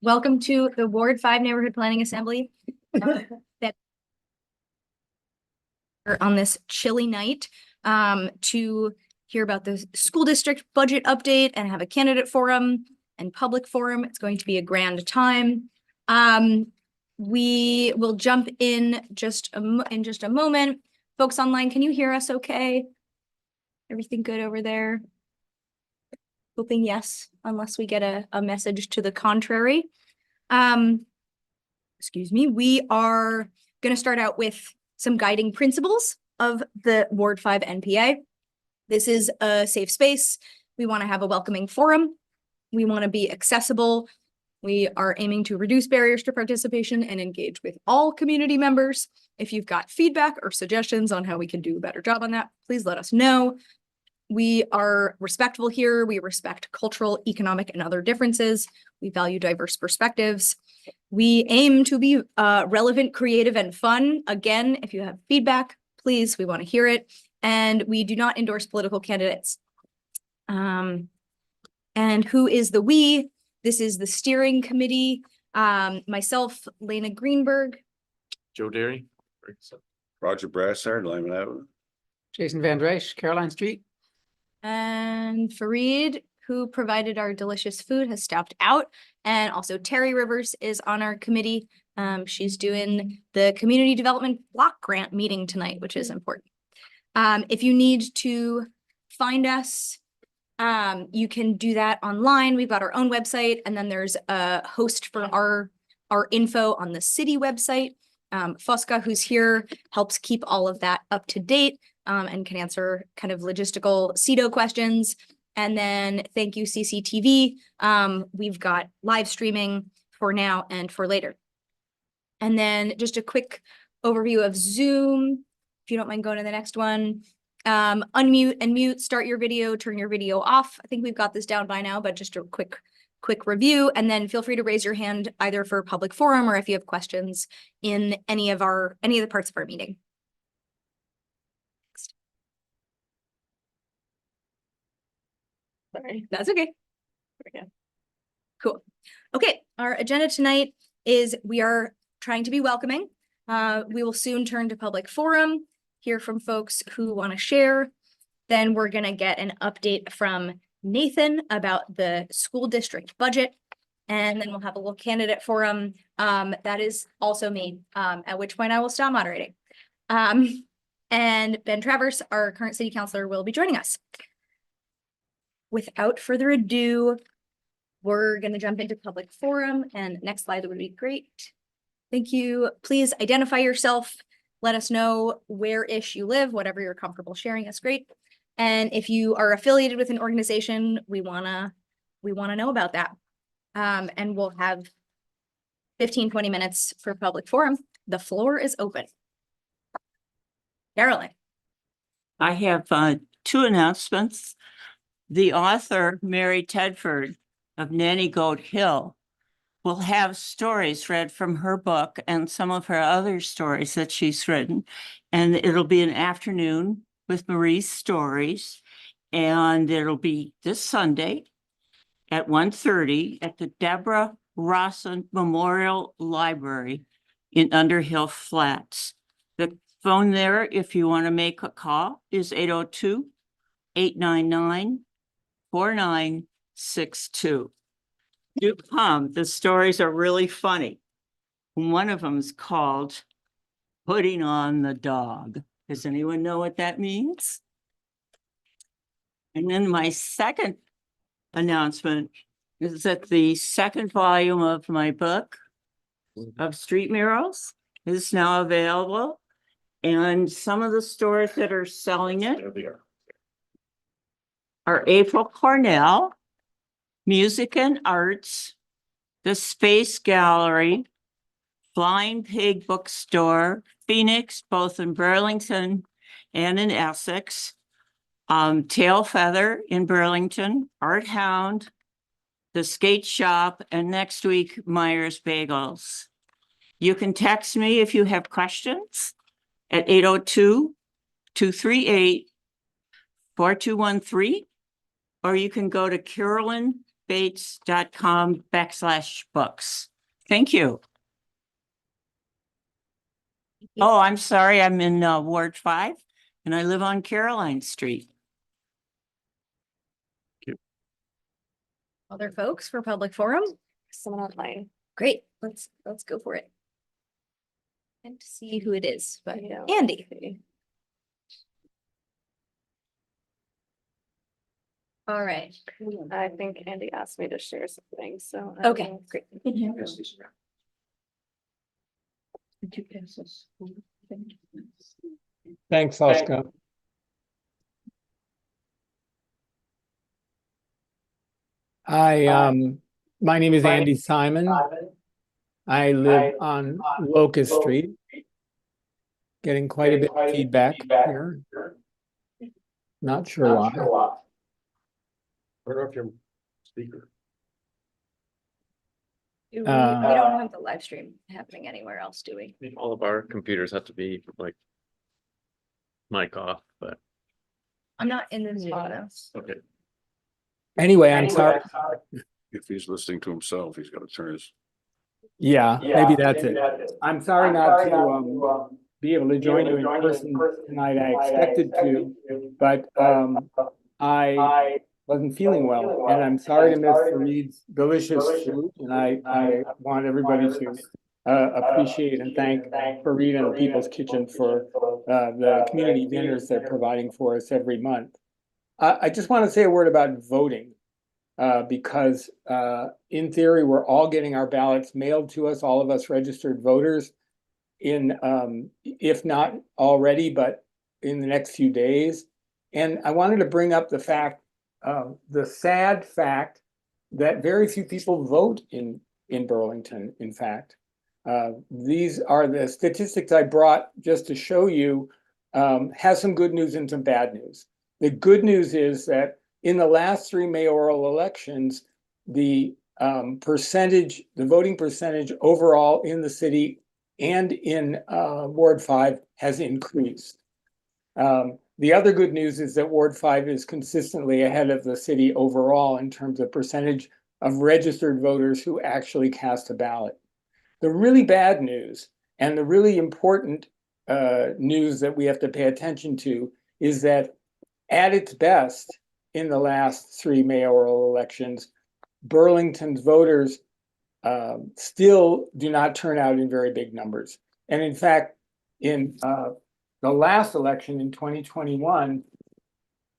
Welcome to the Ward 5 Neighborhood Planning Assembly. That on this chilly night to hear about the school district budget update and have a candidate forum and public forum. It's going to be a grand time. We will jump in just a moment. Folks online, can you hear us okay? Everything good over there? Hoping yes, unless we get a message to the contrary. Excuse me. We are going to start out with some guiding principles of the Ward 5 NPA. This is a safe space. We want to have a welcoming forum. We want to be accessible. We are aiming to reduce barriers to participation and engage with all community members. If you've got feedback or suggestions on how we can do a better job on that, please let us know. We are respectful here. We respect cultural, economic, and other differences. We value diverse perspectives. We aim to be relevant, creative, and fun. Again, if you have feedback, please, we want to hear it. And we do not endorse political candidates. And who is the we? This is the steering committee. Myself, Lena Greenberg. Joe Derry. Roger Brassard, Lyman Avenue. Jason Van Dreisch, Caroline Street. And Fareed, who provided our delicious food, has stopped out. And also Terry Rivers is on our committee. She's doing the community development block grant meeting tonight, which is important. If you need to find us, you can do that online. We've got our own website, and then there's a host for our info on the city website. Fosca, who's here, helps keep all of that up to date and can answer kind of logistical CEDO questions. And then thank you, CCTV. We've got live streaming for now and for later. And then just a quick overview of Zoom. If you don't mind going to the next one. Unmute and mute, start your video, turn your video off. I think we've got this down by now, but just a quick review. And then feel free to raise your hand either for public forum or if you have questions in any of the parts of our meeting. Sorry, that's okay. Cool. Okay, our agenda tonight is we are trying to be welcoming. We will soon turn to public forum, hear from folks who want to share. Then we're going to get an update from Nathan about the school district budget. And then we'll have a little candidate forum. That is also me, at which point I will stop moderating. And Ben Travers, our current city councilor, will be joining us. Without further ado, we're going to jump into public forum, and next slide would be great. Thank you. Please identify yourself. Let us know where-ish you live, whatever you're comfortable sharing. That's great. And if you are affiliated with an organization, we wanna know about that. And we'll have 15-20 minutes for public forum. The floor is open. Caroline. I have two announcements. The author, Mary Tedford of Nanny Goat Hill, will have stories read from her book and some of her other stories that she's written. And it'll be an afternoon with Marie's stories. And it'll be this Sunday at 1:30 at the Deborah Rawson Memorial Library in Underhill Flats. The phone there, if you want to make a call, is 802-899-4962. Do come. The stories are really funny. One of them is called Putting on the Dog. Does anyone know what that means? And then my second announcement is that the second volume of my book of street murals is now available. And some of the stores that are selling it are April Cornell, Music and Arts, the Space Gallery, Flying Pig Bookstore, Phoenix, both in Burlington and in Essex, Tail Feather in Burlington, Art Hound, the Skate Shop, and next week, Myers Bagels. You can text me if you have questions at 802-238-4213, or you can go to Carolyn jeffbates.com/books. Thank you. Oh, I'm sorry. I'm in Ward 5 and I live on Caroline Street. Other folks for public forum? Someone online. Great, let's go for it. And to see who it is, but Yeah. Andy. All right, I think Andy asked me to share something, so. okay, great. Thanks, Oscar. My name is Andy Simon. I live on Locust Street. Getting quite a bit of feedback here. Not sure why. Turn off your speaker. We don't have the live stream happening anywhere else, do we? All of our computers have to be like mic off, but I'm not in the Zoom. okay. Anyway, I'm sorry. If he's listening to himself, he's got to turn his. Yeah, maybe that's it. I'm sorry not to be able to join you in person tonight. I expected to, but I wasn't feeling well, and I'm sorry to miss Fareed's delicious food. And I want everybody to appreciate and thank Fareed and People's Kitchen for the community dinners they're providing for us every month. I just want to say a word about voting. Because in theory, we're all getting our ballots mailed to us, all of us registered voters, in if not already, but in the next few days. And I wanted to bring up the sad fact that very few people vote in Burlington, in fact. These are the statistics I brought just to show you, has some good news and some bad news. The good news is that in the last 3 mayoral elections, the voting percentage overall in the city and in Ward 5 has increased. The other good news is that Ward 5 is consistently ahead of the city overall in terms of percentage of registered voters who actually cast a ballot. The really bad news and the really important news that we have to pay attention to is that at its best, in the last 3 mayoral elections, Burlington's voters still do not turn out in very big numbers. And in fact, in the last election in 2021,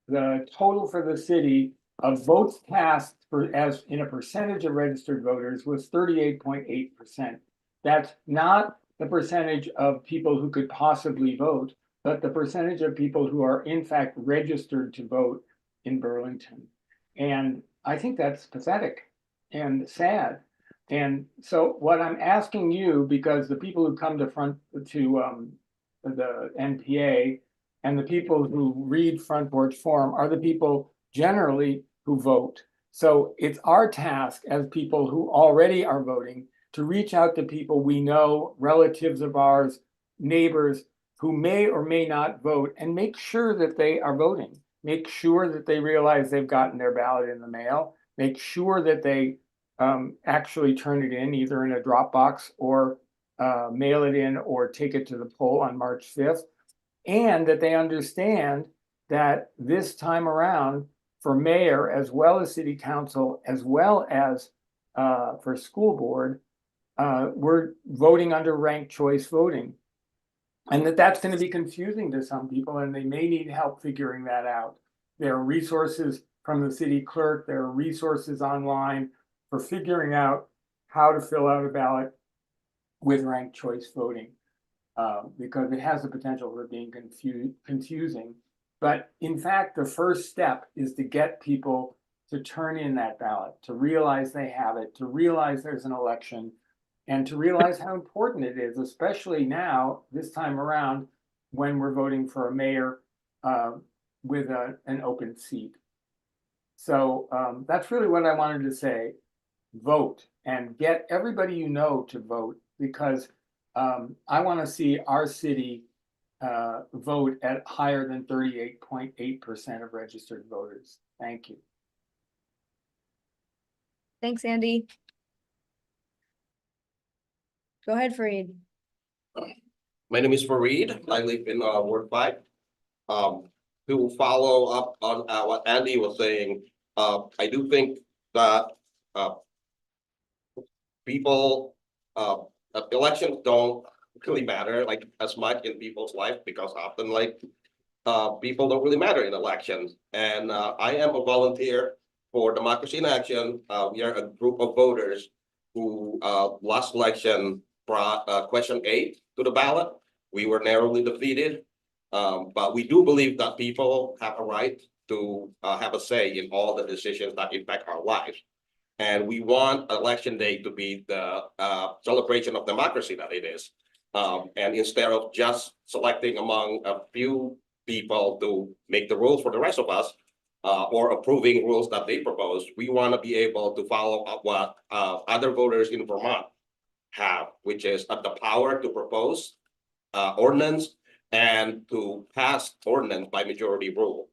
the total for the city of votes cast as in a percentage of registered voters was 38.8%. That's not the percentage of people who could possibly vote, but the percentage of people who are in fact registered to vote in Burlington. And I think that's pathetic and sad. And so what I'm asking you, because the people who come to the NPA and the people who read Front Porch Forum are the people generally who vote. So it's our task as people who already are voting to reach out to people we know, relatives of ours, neighbors who may or may not vote, and make sure that they are voting. Make sure that they realize they've gotten their ballot in the mail. Make sure that they actually turn it in either in a drop box or mail it in or take it to the poll on March 5th. And that they understand that this time around for mayor, as well as city council, as well as for school board, we're voting under ranked choice voting. And that's going to be confusing to some people, and they may need help figuring that out. There are resources from the city clerk, there are resources online for figuring out how to fill out a ballot with ranked choice voting, because it has the potential for being confusing. But in fact, the first step is to get people to turn in that ballot, to realize they have it, to realize there's an election, and to realize how important it is, especially now, this time around, when we're voting for a mayor with an open seat. So that's really what I wanted to say. Vote and get everybody you know to vote, because I want to see our city vote at higher than 38.8% of registered voters. Thank you. Thanks, Andy. Go ahead, Fareed. My name is Fareed. I live in Ward 5. To follow up on what Andy was saying, I do think that people, elections don't really matter like as much in people's life because often like people don't really matter in elections. And I am a volunteer for Democracy in Action. We are a group of voters who last election brought question 8 to the ballot. We were narrowly defeated, but we do believe that people have a right to have a say in all the decisions that impact our lives. And we want election day to be the celebration of democracy that it is. And instead of just selecting among a few people to make the rules for the rest of us, or approving rules that they propose, we want to be able to follow up what other voters in Vermont have, which is the power to propose ordinance and to pass ordinance by majority rule.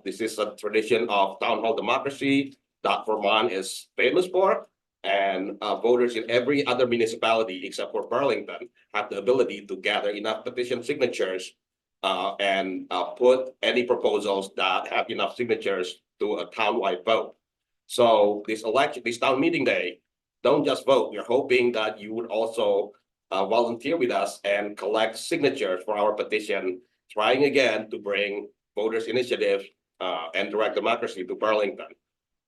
This is a tradition of town hall democracy that Vermont is famous for, and voters in every other municipality except for Burlington have the ability to gather enough petition signatures and put any proposals that have enough signatures to a townwide vote. So this town meeting day, don't just vote. We're hoping that you would also volunteer with us and collect signatures for our petition, trying again to bring voters' initiative and direct democracy to Burlington.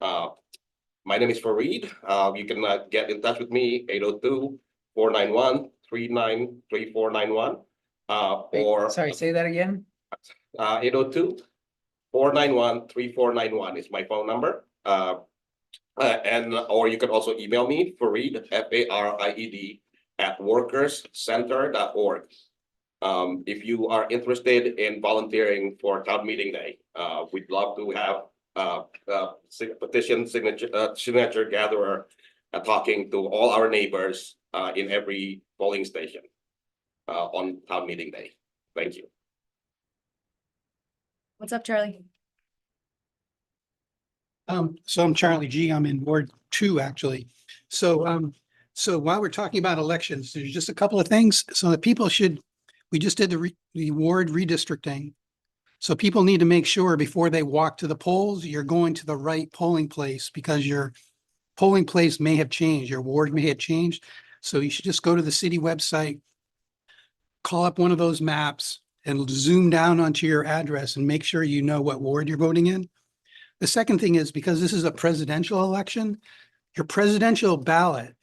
My name is Fareed. You can get in touch with me, 802-491-3491. Or Sorry, say that again. 802-491-3491 is my phone number. Or you can also email me, Fareed, Fareed, @workerscenter.org. If you are interested in volunteering for town meeting day, we'd love to have petition signature gatherer talking to all our neighbors in every polling station on town meeting day. Thank you. What's up, Charlie? So I'm Charlie G. I'm in Ward 2, actually. So while we're talking about elections, there's just a couple of things. So that people should, we just did the ward redistricting. So people need to make sure before they walk to the polls, you're going to the right polling place because your polling place may have changed, your ward may have changed. So you should just go to the city website, call up one of those maps and zoom down onto your address and make sure you know what ward you're voting in. The second thing is because this is a presidential election, your presidential ballot,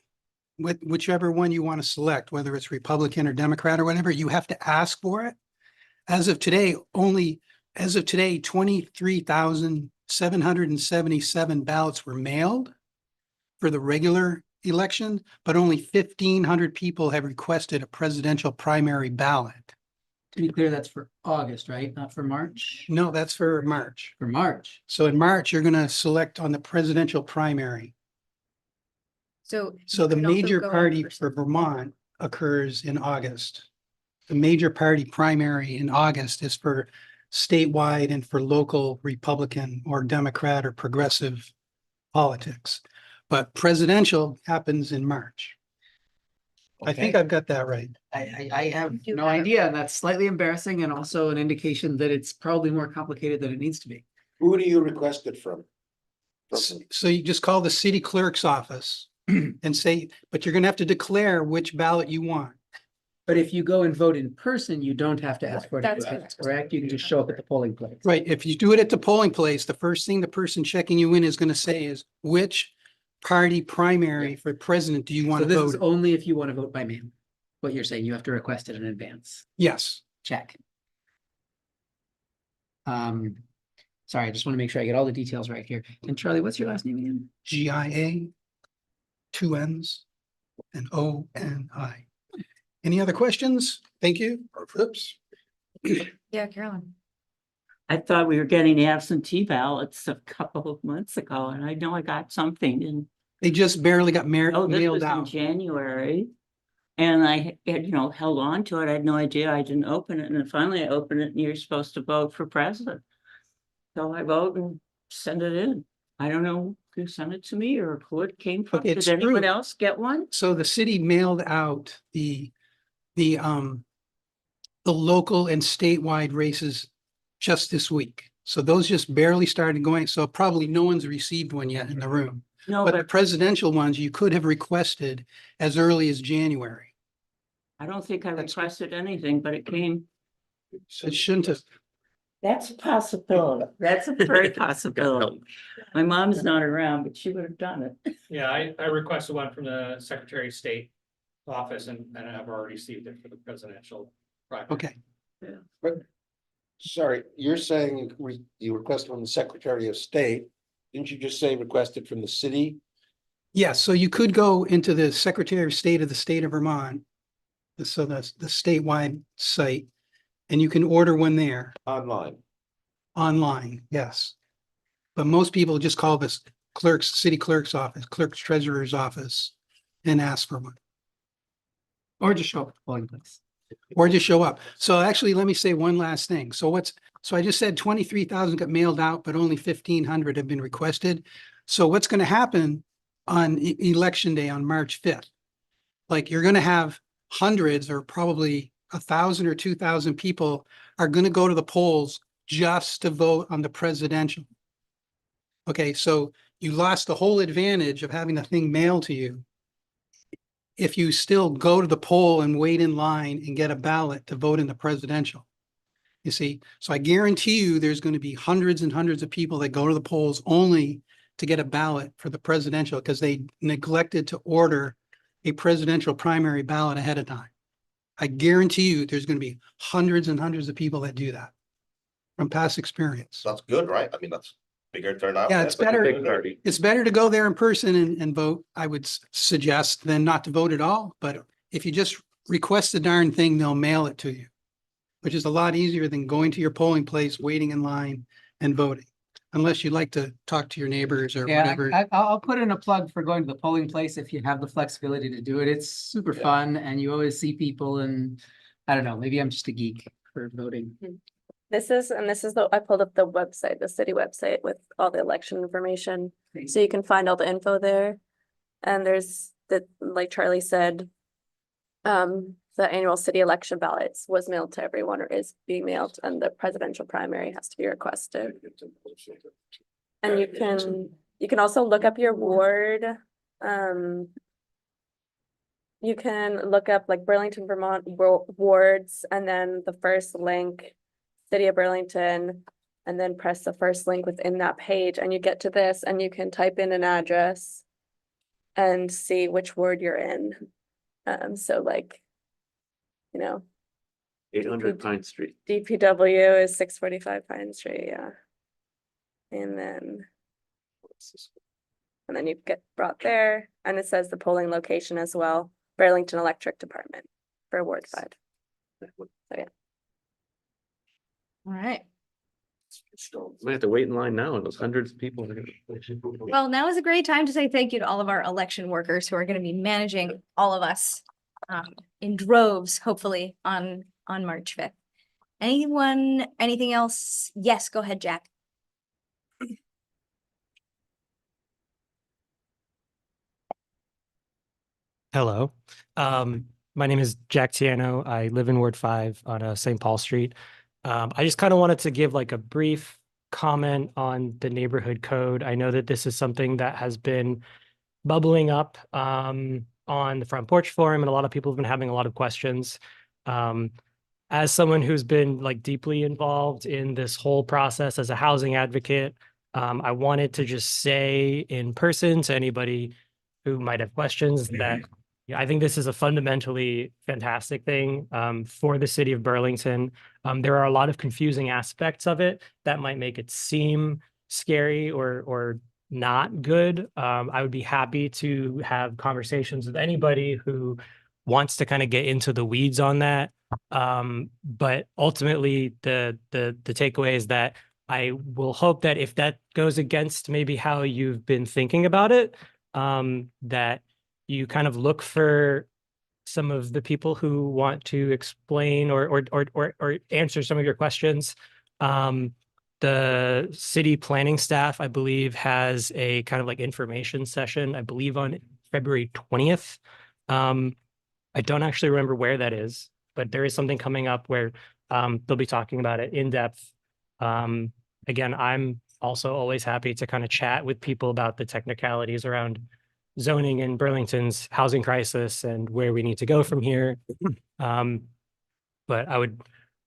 whichever one you want to select, whether it's Republican or Democrat or whatever, you have to ask for it. As of today, 23,777 ballots were mailed for the regular election, but only 1,500 people have requested a presidential primary ballot. To be clear, that's for August, right? Not for March? No, that's for March. For March. So in March, you're going to select on the presidential primary. So. So you the can also major go in party person. for Vermont occurs in August. The major party primary in August is for statewide and for local Republican or Democrat or progressive politics. But presidential happens in March. I think Okay. I've got that right. I have do no have it. idea, and that's slightly embarrassing and also an indication that it's probably more complicated than it needs to be. Who do you request it from? So you just call the city clerk's office and say, but you're going to have to declare which ballot you want. But if you go and vote in person, you don't have to ask for it. That's Correct? You can just show up at the polling place. Right. If you do it at the polling place, the first thing the person checking you in is going to say is which party primary for president do you want So to this is vote? only if you want to vote by mail. What you're saying, you have to request it in advance. Yes. Check. Sorry, I just want to make sure I get all the details right here. And Charlie, what's your last name again? GIA, 2 N's and ONI. Any other questions? Thank you. Oops. Yeah, Carolyn. I thought we were getting absentee ballots a couple of months ago, and I know I got something in, They just barely got oh, this was mailed in out. January. And I had, held on to it. I had no idea. I didn't open it. And then finally I opened it and you're supposed to vote for president. So I vote and send it in. I don't know who sent it to me or who it came from? Okay, it's Did anyone true. else get one? So the city mailed out the local and statewide races just this week. So those just barely started going. So probably no one's received one yet in the room. No, But the but presidential ones you could have requested as early as January. I don't think I That's- requested anything, but it came. So it shouldn't have. That's a possibility. That's a very Gotta possibility. help. My mom's not around, but she would have done it. Yeah, I requested one from the Secretary of State office and I've already received it for the presidential primary. Okay. Sorry, you're saying you requested from the Secretary of State. Didn't you just say requested from the city? Yes, so you could go into the Secretary of State of the state of Vermont. So that's the statewide site, and you can order one there Online. online, yes. But most people just call this city clerk's office, clerk's treasurer's office and ask for one, Or just show up at the polling place. or just show up. So actually, let me say one last thing. So I just said 23,000 got mailed out, but only 1,500 have been requested. So what's going to happen on election day on March 5th? Like you're going to have hundreds or probably 1,000 or 2,000 people are going to go to the polls just to vote on the presidential. Okay, so you lost the whole advantage of having the thing mailed to you if you still go to the poll and wait in line and get a ballot to vote in the presidential. You see, so I guarantee you there's going to be hundreds and hundreds of people that go to the polls only to get a ballot for the presidential because they neglected to order a presidential primary ballot ahead of time. I guarantee you there's going to be hundreds and hundreds of people that do that from past experience. That's good, right? I mean, that's bigger turnout. Yeah, it's That's a better. Big party. It's better to go there in person and vote, I would suggest, than not to vote at all. But if you just request the darn thing, they'll mail it to you, which is a lot easier than going to your polling place, waiting in line and voting. Unless you like to talk to your neighbors or Yeah, whatever. I'll put in a plug for going to the polling place if you have the flexibility to do it. It's super fun and you always see people and I don't know, maybe I'm just a geek for voting. This is I pulled up the website, the city website with all the election information. So you can find all the info there. And there's like Charlie said, the annual city election ballots was mailed to everyone or is being mailed, and the presidential primary has to be requested. And you can also look up your ward. You can look up like Burlington, Vermont wards, and then the first link, City of Burlington, and then press the first link within that page, and you get to this, and you can type in an address and see which ward you're in. So like, 800 Pine Street. DPW is 645 Pine Street, yeah. And then you get brought there, and it says the polling location as well, Burlington Electric Department for Ward 5. So yeah. All right. We have to wait in line now and those hundreds of people. are gonna- Well, now is a great time to say thank you to all of our election workers who are going to be managing all of us in droves, hopefully on March 5th. Anything else? Yes, go ahead, Jack. Hello. My name is Jack Tiano. I live in Ward 5 on St. Paul Street. I just kind of wanted to give like a brief comment on the neighborhood code. I know that this is something that has been bubbling up on the Front Porch Forum, and a lot of people have been having a lot of questions. As someone who's been like deeply involved in this whole process as a housing advocate, I wanted to just say in person to anybody who might have questions that I think this is a fundamentally fantastic thing for the city of Burlington. There are a lot of confusing aspects of it that might make it seem scary or not good. I would be happy to have conversations with anybody who wants to kind of get into the weeds on that. But ultimately, the takeaway is that I will hope that if that goes against maybe how you've been thinking about it, that you kind of look for some of the people who want to explain or answer some of your questions. the city planning staff, I believe, has a kind of like information session, I believe on February 20th. I don't actually remember where that is, but there is something coming up where they'll be talking about it in depth. Again, I'm also always happy to kind of chat with people about the technicalities around zoning in Burlington's housing crisis and where we need to go from here. But I would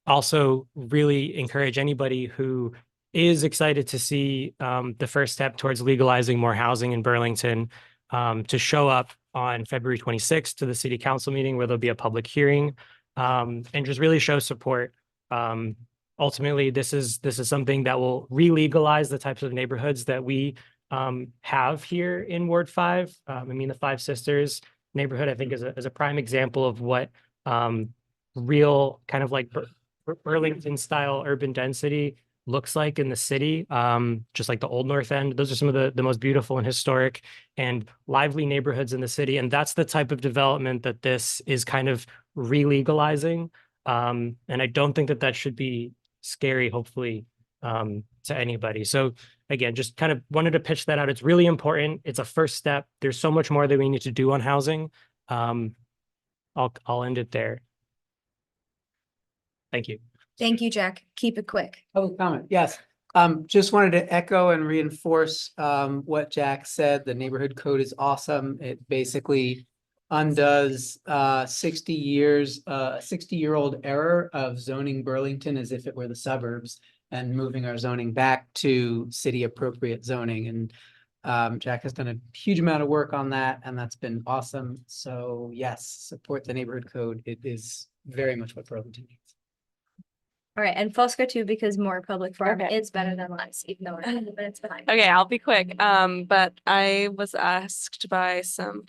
also really encourage anybody who is excited to see the first step towards legalizing more housing in Burlington to show up on February 26th to the city council meeting where there'll be a public hearing and just really show support. Ultimately, this is something that will re-legalize the types of neighborhoods that we have here in Ward 5. I mean, the Five Sisters neighborhood, I think, is a prime example of what real kind of like Burlington style urban density looks like in the city, just like the Old North End. Those are some of the most beautiful and historic and lively neighborhoods in the city. And that's the type of development that this is kind of re-legalizing. And I don't think that should be scary, hopefully, to anybody. So again, just kind of wanted to pitch that out. It's really important. It's a first step. There's so much more that we need to do on housing. I'll end it there. Thank you. Thank you, Jack. Keep it quick. Public comment, yes. Just wanted to echo and reinforce what Jack said. The neighborhood code is awesome. It basically undoes 60 years, 60-year-old error of zoning Burlington as if it were the suburbs and moving our zoning back to city appropriate zoning. And Jack has done a huge amount of work on that, and that's been awesome. So yes, support the neighborhood code. It is very much what Burlington needs. All right, and Fosca too, because more public forum Okay. is better than less, even though we're 10 minutes behind. Okay, I'll be quick. But I was asked by some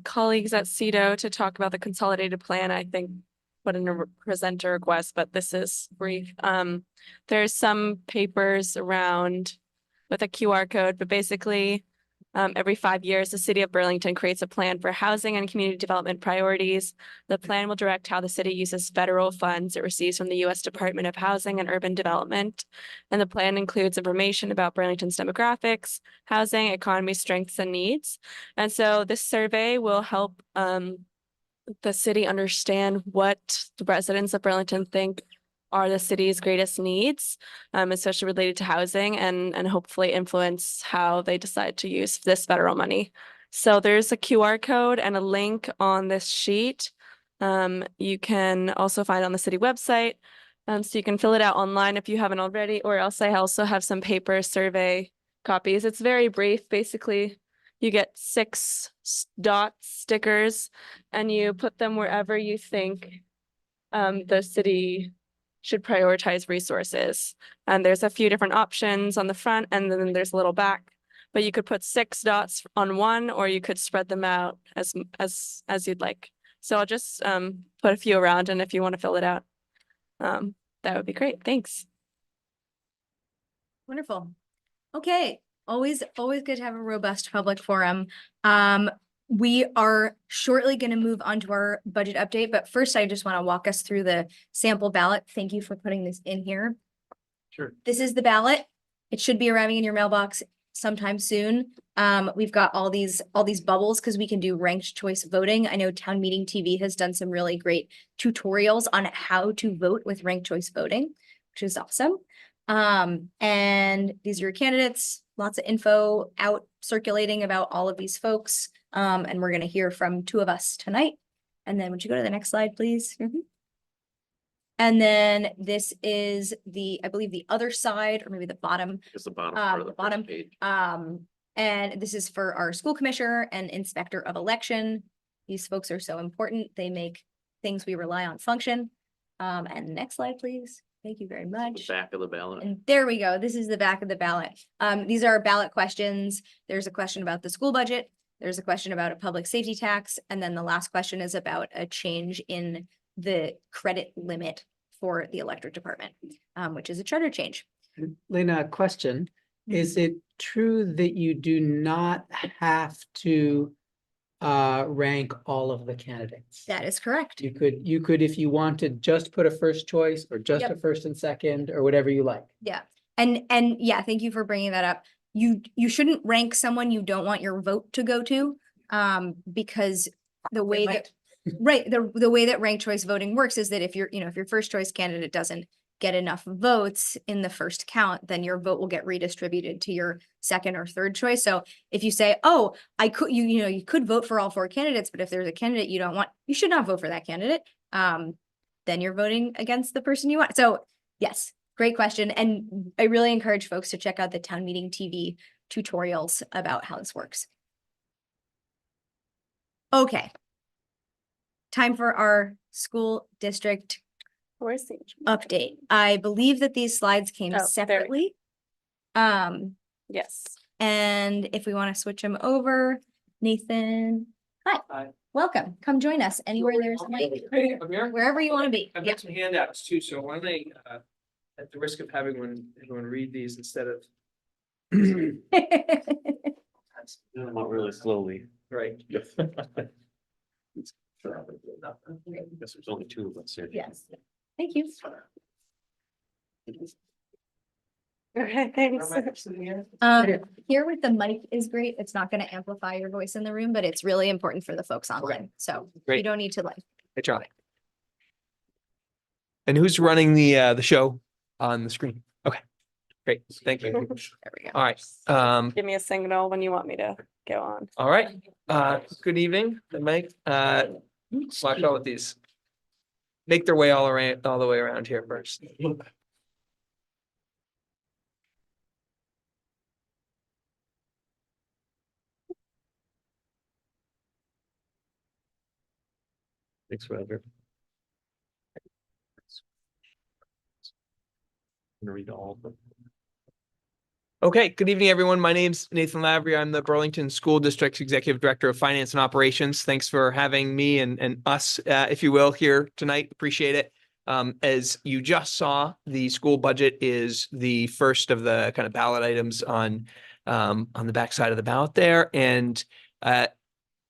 colleagues at CEDO to talk about the consolidated plan. I think put in a presenter request, but this is brief. There's some papers around with a QR code, but basically every 5 years, the city of Burlington creates a plan for housing and community development priorities. The plan will direct how the city uses federal funds it receives from the U.S. Department of Housing and Urban Development. And the plan includes information about Burlington's demographics, housing, economy, strengths, and needs. And so this survey will help the city understand what the residents of Burlington think are the city's greatest needs, especially related to housing, and hopefully influence how they decide to use this federal money. So there's a QR code and a link on this sheet. You can also find on the city website. So you can fill it out online if you haven't already, or else I also have some paper survey copies. It's very brief. Basically, you get 6 dot stickers and you put them wherever you think the city should prioritize resources. And there's a few different options on the front, and then there's a little back, but you could put 6 dots on one, or you could spread them out as you'd like. So I'll just put a few around, and if you want to fill it out, that would be great. Thanks. Wonderful. Okay, always good to have a robust public forum. We are shortly going to move on to our budget update, but first I just want to walk us through the sample ballot. Thank you for putting this in here. Sure. This is the ballot. It should be arriving in your mailbox sometime soon. We've got all these bubbles because we can do ranked choice voting. I know Town Meeting TV has done some really great tutorials on how to vote with ranked choice voting, which is awesome. And these are your candidates, lots of info out circulating about all of these folks. And we're going to hear from 2 of us tonight. And then would you go to the next slide, please? And then this is I believe the other side, or maybe the bottom. It's the bottom part of The the bottom. first page. And this is for our school commissioner and inspector of election. These folks are so important. They make things we rely on function. And next slide, please. Thank you very The much. back of the ballot. And there we go. This is the back of the ballot. These are our ballot questions. There's a question about the school budget. There's a question about a public safety tax. And then the last question is about a change in the credit limit for the electric department, which is a charter change. Lena, a question. Is it true that you do not have to rank all of the candidates? That is correct. You could, if you wanted, just put a first choice or just Yep. a first and second or whatever you like. Yeah. And yeah, thank you for bringing that up. You shouldn't rank someone you don't want your vote to go to, because the way that, right, the way that ranked choice voting works is that if if your first choice candidate doesn't get enough votes in the first count, then your vote will get redistributed to your second or third choice. So if you say, oh, you could vote for all 4 candidates, but if there's a candidate you don't want, you should not vote for that candidate. Then you're voting against the person you want. So yes, great question. And I really encourage folks to check out the Town Meeting TV tutorials about how this works. Okay. Time for our school district Where's the? update. I believe that these slides came Oh, there we go. separately. Yes. And if we want to switch them over, Nathan, hi. Hi. Welcome. Come join us anywhere there's a mic, Hey, I'm here. wherever you want to be. I've Yeah. got some handouts too, so why don't I, at the risk of having everyone read these instead of. I'm not really slowly. Right. Guess there's only 2 of us here. Yes. Thank you. Okay, thanks. Here with the mic is great. It's not going to amplify your voice in the room, but it's really important for the folks online. So you Great. don't need to Hey, Charlie. And who's running the show on the screen? Okay, great. Thank you. there we go. All right. Give me a signal when you want me to go on. All right. Good evening, Mike. Watch out with these. Make their way all the way around here first. Thanks, Roger. I'm gonna read all of them. Okay, good evening, everyone. My name's Nathan Lavery. I'm the Burlington School District's Executive Director of Finance and Operations. Thanks for having me and us, if you will, here tonight. Appreciate it. As you just saw, the school budget is the first of the kind of ballot items on the back side of the ballot there. And as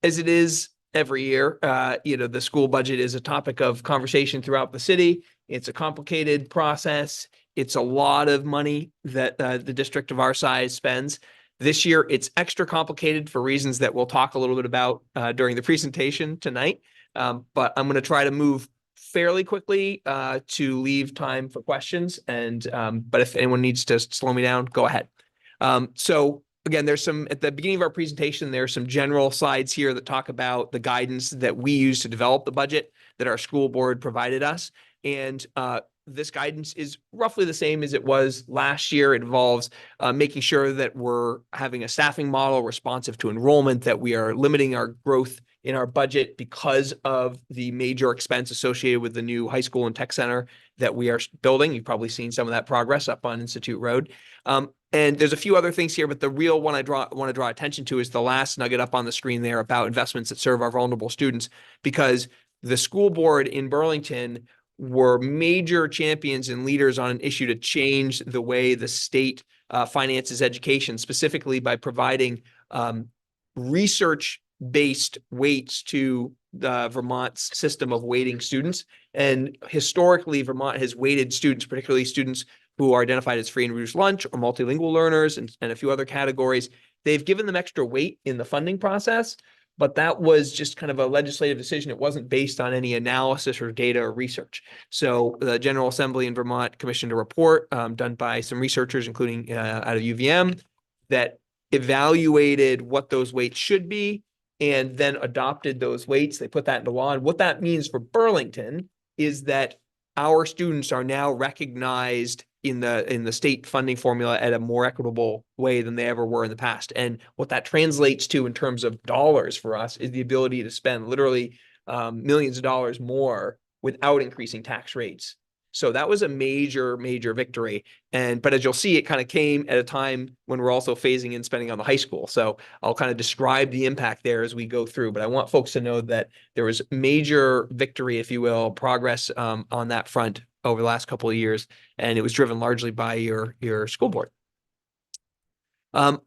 it is every year, the school budget is a topic of conversation throughout the city. It's a complicated process. It's a lot of money that the district of our size spends. This year, it's extra complicated for reasons that we'll talk a little bit about during the presentation tonight. But I'm going to try to move fairly quickly to leave time for questions. And but if anyone needs to slow me down, go ahead. So again, there's some at the beginning of our presentation, there are some general slides here that talk about the guidance that we use to develop the budget that our school board provided us. And this guidance is roughly the same as it was last year. It involves making sure that we're having a staffing model responsive to enrollment, that we are limiting our growth in our budget because of the major expense associated with the new high school and tech center that we are building. You've probably seen some of that progress up on Institute Road. And there's a few other things here, but the real one I want to draw attention to is the last nugget up on the screen there about investments that serve our vulnerable students, because the school board in Burlington were major champions and leaders on an issue to change the way the state finances education, specifically by providing research-based weights to the Vermont's system of weighting students. And historically, Vermont has weighted students, particularly students who are identified as free and reduced lunch or multilingual learners and a few other categories. They've given them extra weight in the funding process, but that was just kind of a legislative decision. It wasn't based on any analysis or data or research. So the General Assembly in Vermont commissioned a report done by some researchers, including out of UVM, that evaluated what those weights should be and then adopted those weights. They put that into law. And what that means for Burlington is that our students are now recognized in the state funding formula at a more equitable way than they ever were in the past. And what that translates to in terms of dollars for us is the ability to spend literally millions of dollars more without increasing tax rates. So that was a major, major victory. But as you'll see, it kind of came at a time when we're also phasing in spending on the high school. So I'll kind of describe the impact there as we go through. But I want folks to know that there was major victory, if you will, progress on that front over the last couple of years. And it was driven largely by your school board. I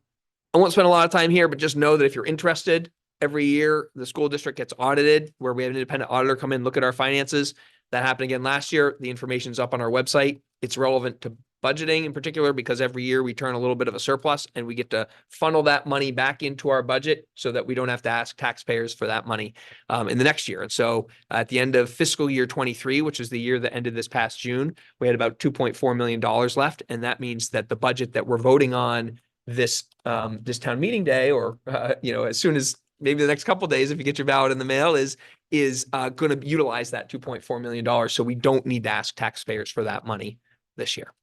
won't spend a lot of time here, but just know that if you're interested, every year the school district gets audited, where we have an independent auditor come in, look at our finances. That happened again last year. The information's up on our website. It's relevant to budgeting in particular, because every year we turn a little bit of a surplus and we get to funnel that money back into our budget so that we don't have to ask taxpayers for that money in the next year. And so at the end of fiscal year 23, which is the year that ended this past June, we had about $2.4 million left. And that means that the budget that we're voting on this this town meeting day, or as soon as maybe the next couple of days, if you get your ballot in the mail, is going to utilize that $2.4 million. So we don't need to ask taxpayers for that money this year.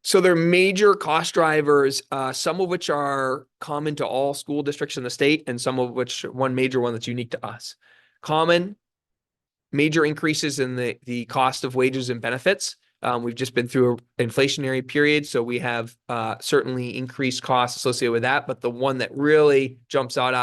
So there are major cost drivers, some of which are common to all school districts in the state, and some of which, one major one that's unique to us. Common, major increases in the cost of wages and benefits. We've just been through an inflationary period, so we have certainly increased costs associated with that. But the one that really jumps out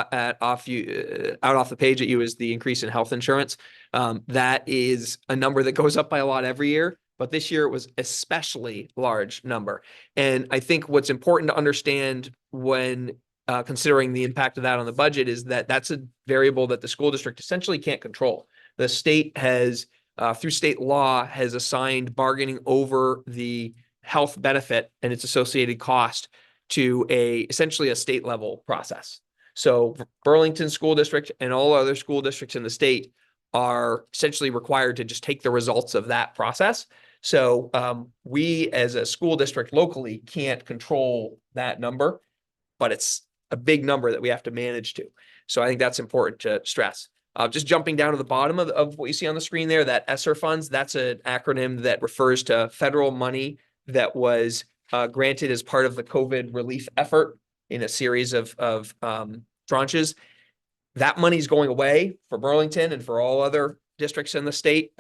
off the page at you is the increase in health insurance. That is a number that goes up by a lot every year, but this year it was especially large number. And I think what's important to understand when considering the impact of that on the budget is that that's a variable that the school district essentially can't control. The state has through state law, has assigned bargaining over the health benefit and its associated cost to essentially a state level process. So Burlington School District and all other school districts in the state are essentially required to just take the results of that process. So we as a school district locally can't control that number, but it's a big number that we have to manage to. So I think that's important to stress. Just jumping down to the bottom of what you see on the screen there, that ESSER funds, that's an acronym that refers to federal money that was granted as part of the COVID relief effort in a series of tranches. That money's going away for Burlington and for all other districts in the state,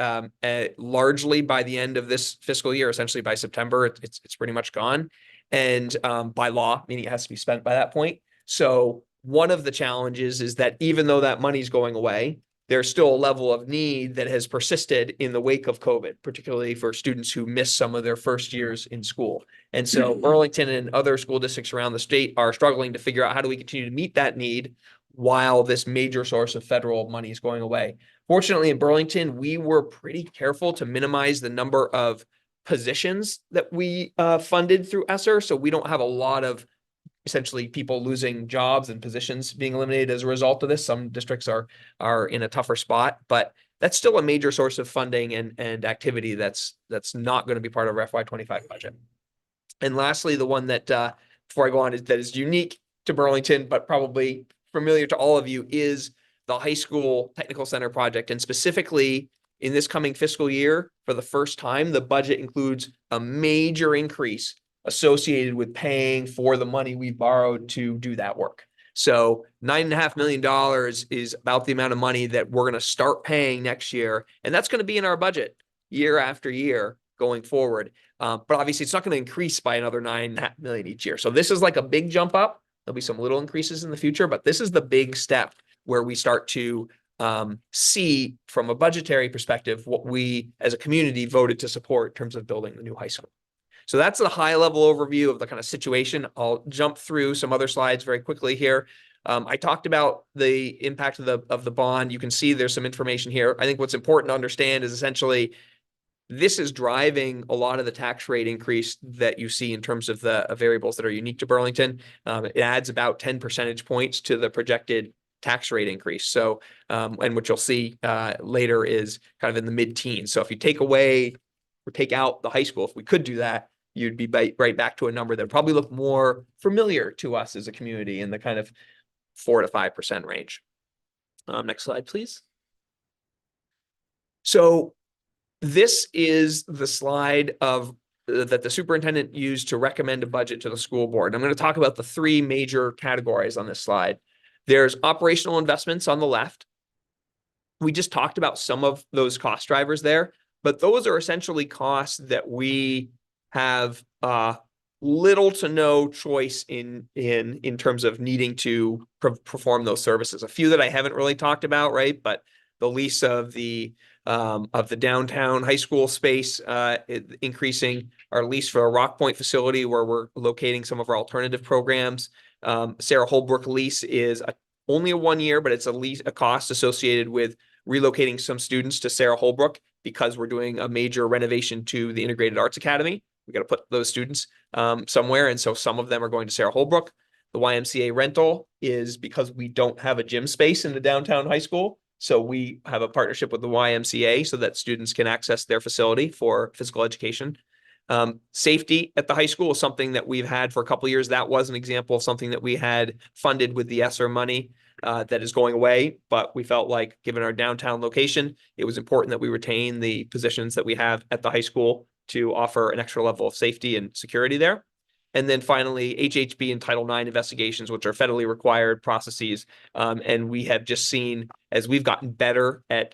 largely by the end of this fiscal year. Essentially by September, it's pretty much gone. And by law, meaning it has to be spent by that point. So one of the challenges is that even though that money's going away, there's still a level of need that has persisted in the wake of COVID, particularly for students who missed some of their first years in school. And so Burlington and other school districts around the state are struggling to figure out how do we continue to meet that need while this major source of federal money is going away. Fortunately, in Burlington, we were pretty careful to minimize the number of positions that we funded through ESSER. So we don't have a lot of essentially people losing jobs and positions being eliminated as a result of this. Some districts are in a tougher spot, but that's still a major source of funding and activity that's not going to be part of our FY25 budget. And lastly, the one that before I go on that is unique to Burlington, but probably familiar to all of you, is the high school technical center project. And specifically in this coming fiscal year, for the first time, the budget includes a major increase associated with paying for the money we borrowed to do that work. So $9.5 million is about the amount of money that we're going to start paying next year. And that's going to be in our budget year after year going forward. But obviously it's not going to increase by another $9.5 million each year. So this is like a big jump up. There'll be some little increases in the future, but this is the big step where we start to see from a budgetary perspective what we as a community voted to support in terms of building the new high school. So that's a high level overview of the kind of situation. I'll jump through some other slides very quickly here. I talked about the impact of the bond. You can see there's some information here. I think what's important to understand is essentially this is driving a lot of the tax rate increase that you see in terms of the variables that are unique to Burlington. It adds about 10 percentage points to the projected tax rate increase. So, and what you'll see later is kind of in the mid-teens. So if you take away or take out the high school, if we could do that, you'd be right back to a number that probably look more familiar to us as a community in the kind of 4 to 5% range. Next slide, please. So this is the slide of that the superintendent used to recommend a budget to the school board. I'm going to talk about the three major categories on this slide. There's operational investments on the left. We just talked about some of those cost drivers there, but those are essentially costs that we have little to no choice in terms of needing to perform those services. A few that I haven't really talked about, right? But the lease of the downtown high school space, increasing our lease for a Rock Point facility where we're locating some of our alternative programs. Sarah Holbrook lease is only a 1 year, but it's a cost associated with relocating some students to Sarah Holbrook because we're doing a major renovation to the Integrated Arts Academy. We got to put those students somewhere. And so some of them are going to Sarah Holbrook. The YMCA rental is because we don't have a gym space in the downtown high school. So we have a partnership with the YMCA so that students can access their facility for physical education. Safety at the high school is something that we've had for a couple of years. That was an example of something that we had funded with the ESSER money that is going away. But we felt like, given our downtown location, it was important that we retain the positions that we have at the high school to offer an extra level of safety and security there. And then finally, HHB and Title IX investigations, which are federally required processes. And we have just seen, as we've gotten better at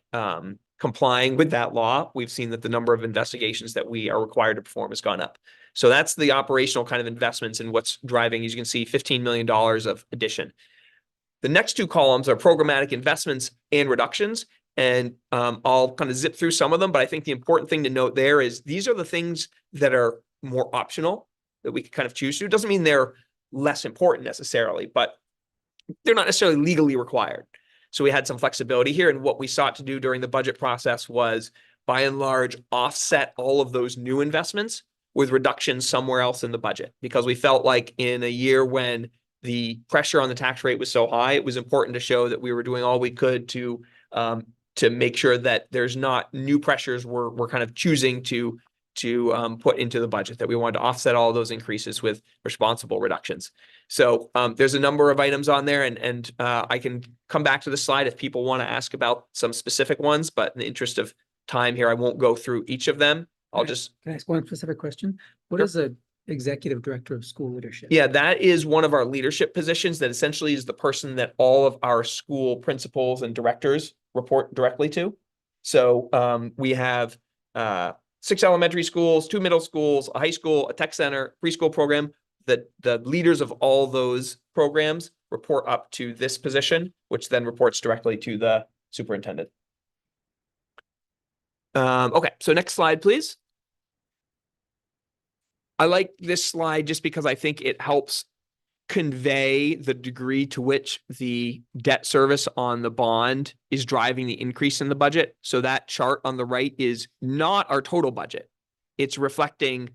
complying with that law, we've seen that the number of investigations that we are required to perform has gone up. So that's the operational kind of investments and what's driving, as you can see, $15 million of addition. The next two columns are programmatic investments and reductions. And I'll kind of zip through some of them, but I think the important thing to note there is these are the things that are more optional that we can kind of choose to. It doesn't mean they're less important necessarily, but they're not necessarily legally required. So we had some flexibility here, and what we sought to do during the budget process was, by and large, offset all of those new investments with reductions somewhere else in the budget, because we felt like in a year when the pressure on the tax rate was so high, it was important to show that we were doing all we could to make sure that there's not new pressures we're kind of choosing to put into the budget, that we wanted to offset all of those increases with responsible reductions. So there's a number of items on there, and I can come back to the slide if people want to ask about some specific ones, but in the interest of time here, I won't go through each of them. Can I ask one specific question? What is a executive director of school leadership? Yeah, that is one of our leadership positions that essentially is the person that all of our school principals and directors report directly to. So we have 6 elementary schools, 2 middle schools, a high school, a tech center, preschool program. The leaders of all those programs report up to this position, which then reports directly to the superintendent. Okay, so next slide, please. I like this slide just because I think it helps convey the degree to which the debt service on the bond is driving the increase in the budget. So that chart on the right is not our total budget. It's reflecting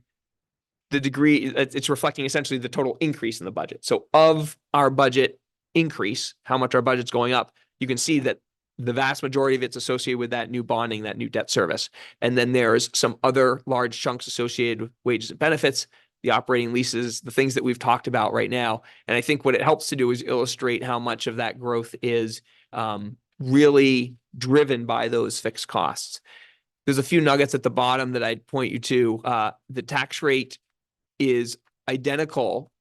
the degree, it's reflecting essentially the total increase in the budget. So of our budget increase, how much our budget's going up, you can see that the vast majority of it's associated with that new bonding, that new debt service. And then there's some other large chunks associated with wages and benefits, the operating leases, the things that we've talked about right now. And I think what it helps to do is illustrate how much of that growth is really driven by those fixed costs. There's a few nuggets at the bottom that I'd point you to. The tax rate is identical,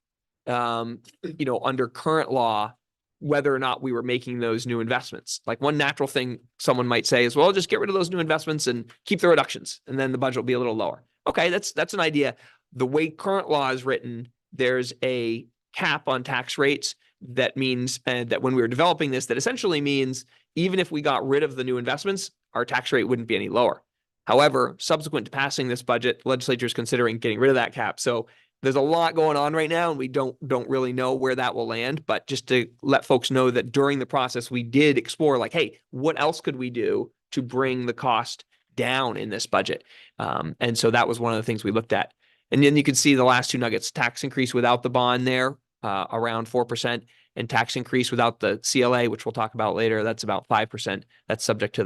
under current law, whether or not we were making those new investments. Like, one natural thing someone might say is, well, just get rid of those new investments and keep the reductions, and then the budget will be a little lower. Okay, that's an idea. The way current law is written, there's a cap on tax rates. That means that when we were developing this, that essentially means even if we got rid of the new investments, our tax rate wouldn't be any lower. However, subsequent to passing this budget, the legislature is considering getting rid of that cap. So there's a lot going on right now, and we don't really know where that will land. But just to let folks know that during the process, we did explore, like, hey, what else could we do to bring the cost down in this budget? And so that was one of the things we looked at. And then you can see the last two nuggets: tax increase without the bond there, around 4%, and tax increase without the CLA, which we'll talk about later. That's about 5%. That's subject to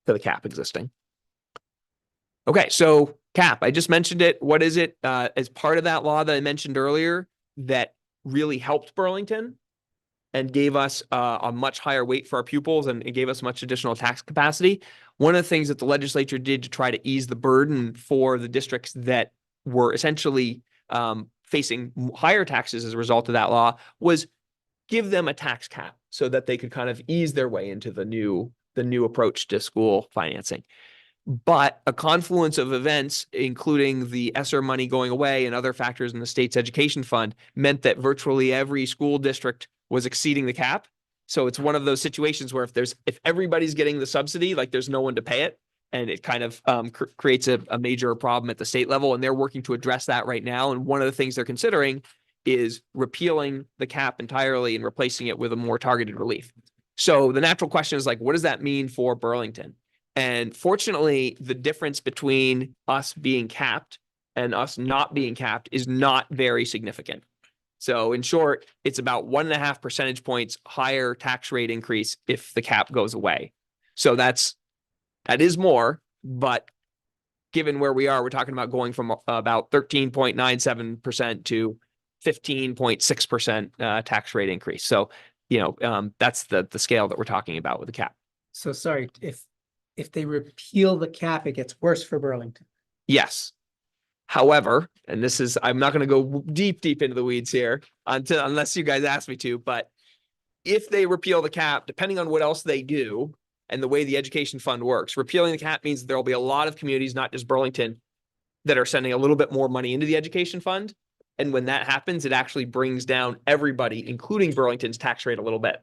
the cap existing. Okay, so cap, I just mentioned it. What is it? As part of that law that I mentioned earlier that really helped Burlington and gave us a much higher weight for our pupils, and it gave us much additional tax capacity. One of the things that the legislature did to try to ease the burden for the districts that were essentially facing higher taxes as a result of that law was give them a tax cap so that they could kind of ease their way into the new approach to school financing. But a confluence of events, including the ESSER money going away and other factors in the state's education fund, meant that virtually every school district was exceeding the cap. So it's one of those situations where if everybody's getting the subsidy, like, there's no one to pay it. And it kind of creates a major problem at the state level. And they're working to address that right now. And one of the things they're considering is repealing the cap entirely and replacing it with a more targeted relief. So the natural question is like, what does that mean for Burlington? And fortunately, the difference between us being capped and us not being capped is not very significant. So in short, it's about 1.5 percentage points higher tax rate increase if the cap goes away. So that is more, but given where we are, we're talking about going from about 13.97% to 15.6% tax rate increase. So, that's the scale that we're talking about with the cap. So sorry, if they repeal the cap, it gets worse for Burlington. Yes. However, and this is, I'm not going to go deep into the weeds here unless you guys ask me to, but if they repeal the cap, depending on what else they do and the way the education fund works, repealing the cap means there'll be a lot of communities, not just Burlington, that are sending a little bit more money into the education fund. And when that happens, it actually brings down everybody, including Burlington's tax rate a little bit.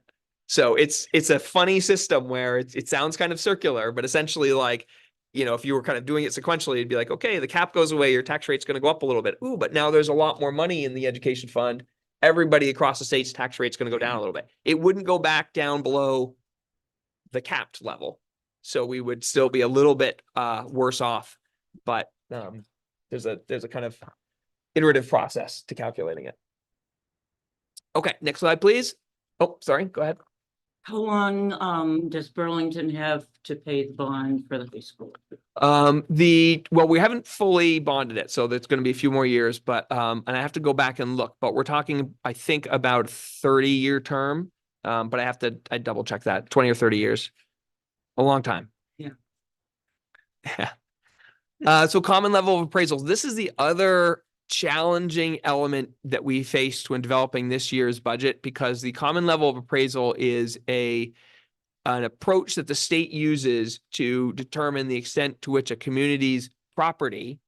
So it's a funny system where it sounds kind of circular, but essentially like, if you were kind of doing it sequentially, it'd be like, okay, the cap goes away, your tax rate's going to go up a little bit. Ooh, but now there's a lot more money in the education fund. Everybody across the state's tax rate's going to go down a little bit. It wouldn't go back down below the capped level. So we would still be a little bit worse off, but there's a kind of iterative process to calculating it. Okay, next slide, please. Oh, sorry, go ahead. How long does Burlington have to pay the bond for the high school? Well, we haven't fully bonded it, so there's going to be a few more years, but and I have to go back and look, but we're talking, I think, about 30-year term. But I double check that, 20 or 30 years, a long time. Yeah. So common level of appraisals. This is the other challenging element that we faced when developing this year's budget, because the common level of appraisal is an approach that the state uses to determine the extent to which a community's property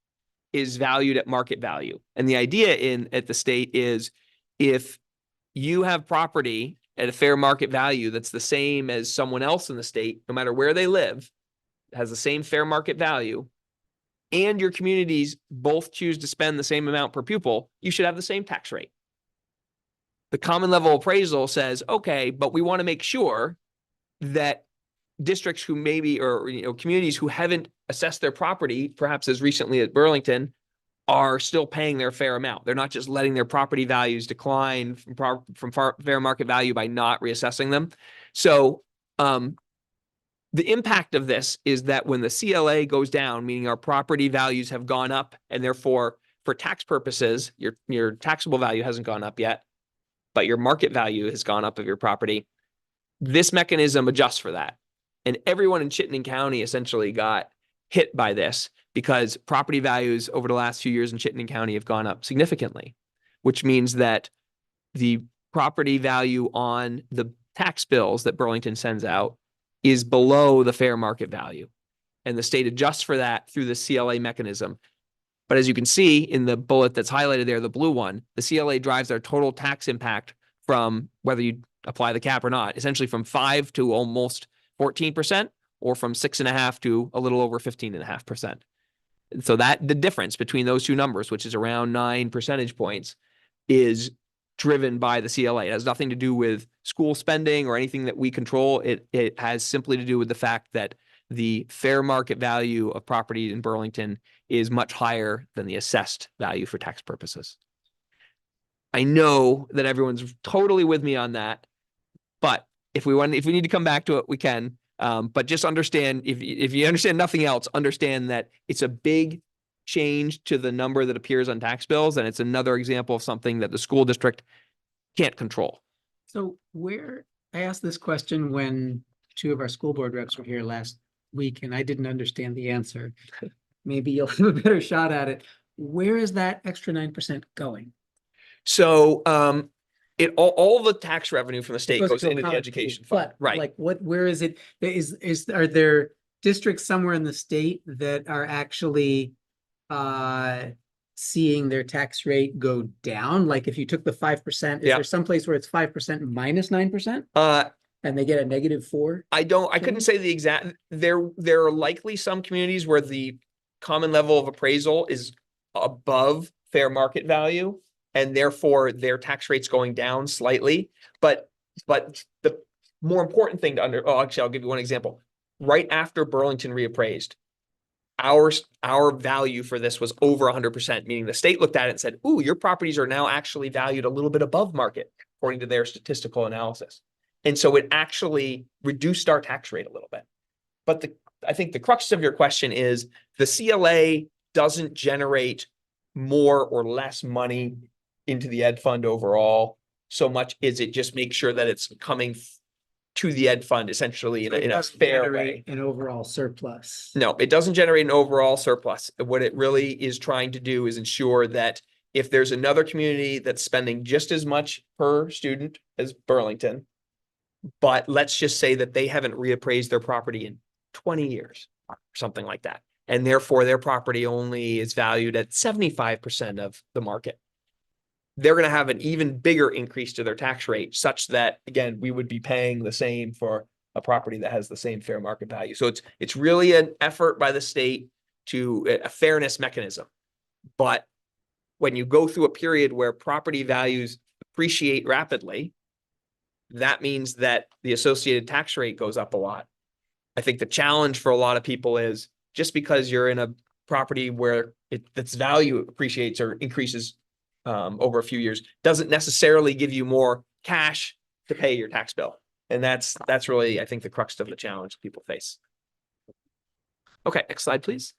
is valued at market value. And the idea at the state is if you have property at a fair market value that's the same as someone else in the state, no matter where they live, has the same fair market value, and your communities both choose to spend the same amount per pupil, you should have the same tax rate. The common level appraisal says, okay, but we want to make sure that districts who maybe, or communities who haven't assessed their property, perhaps as recently as Burlington, are still paying their fair amount. They're not just letting their property values decline from fair market value by not reassessing them. So the impact of this is that when the CLA goes down, meaning our property values have gone up, and therefore for tax purposes, your taxable value hasn't gone up yet, but your market value has gone up of your property. This mechanism adjusts for that. And everyone in Chittenden County essentially got hit by this because property values over the last few years in Chittenden County have gone up significantly, which means that the property value on the tax bills that Burlington sends out is below the fair market value. And the state adjusts for that through the CLA mechanism. But as you can see in the bullet that's highlighted there, the blue one, the CLA drives our total tax impact from whether you apply the cap or not, essentially from 5 to almost 14%, or from 6.5 to a little over 15.5%. So that the difference between those two numbers, which is around 9 percentage points, is driven by the CLA. It has nothing to do with school spending or anything that we control. It has simply to do with the fact that the fair market value of property in Burlington is much higher than the assessed value for tax purposes. I know that everyone's totally with me on that, but if we need to come back to it, we can. But just understand, if you understand nothing else, understand that it's a big change to the number that appears on tax bills, and it's another example of something that the school district can't control. So I asked this question when 2 of our school board reps were here last week, and I didn't understand the answer. Maybe you'll have a better shot at it. Where is that extra 9% going? So all the tax revenue from the state goes into the education fund. But like where is it? Are there districts somewhere in the state that are actually seeing their tax rate go down? Like if you took the 5%, is there some place where it's 5% minus 9%? And they get a -4? I couldn't say the exact. There are likely some communities where the common level of appraisal is above fair market value, and therefore their tax rate's going down slightly. But the more important thing to actually, I'll give you one example. Right after Burlington reappraised, our value for this was over 100%, meaning the state looked at it and said, ooh, your properties are now actually valued a little bit above market, according to their statistical analysis. And so it actually reduced our tax rate a little bit. But I think the crux of your question is the CLA doesn't generate more or less money into the ed fund overall, so much as it just makes sure that it's coming to the ed fund essentially in a fair way. An overall surplus. No, it doesn't generate an overall surplus. What it really is trying to do is ensure that if there's another community that's spending just as much per student as Burlington, but let's just say that they haven't reappraised their property in 20 years or something like that, and therefore their property only is valued at 75% of the market, they're going to have an even bigger increase to their tax rate, such that, again, we would be paying the same for a property that has the same fair market value. So it's really an effort by the state to a fairness mechanism. But when you go through a period where property values appreciate rapidly, that means that the associated tax rate goes up a lot. I think the challenge for a lot of people is just because you're in a property where its value appreciates or increases over a few years doesn't necessarily give you more cash to pay your tax bill. And that's really, I think, the crux of the challenge people face. Okay, next slide, please.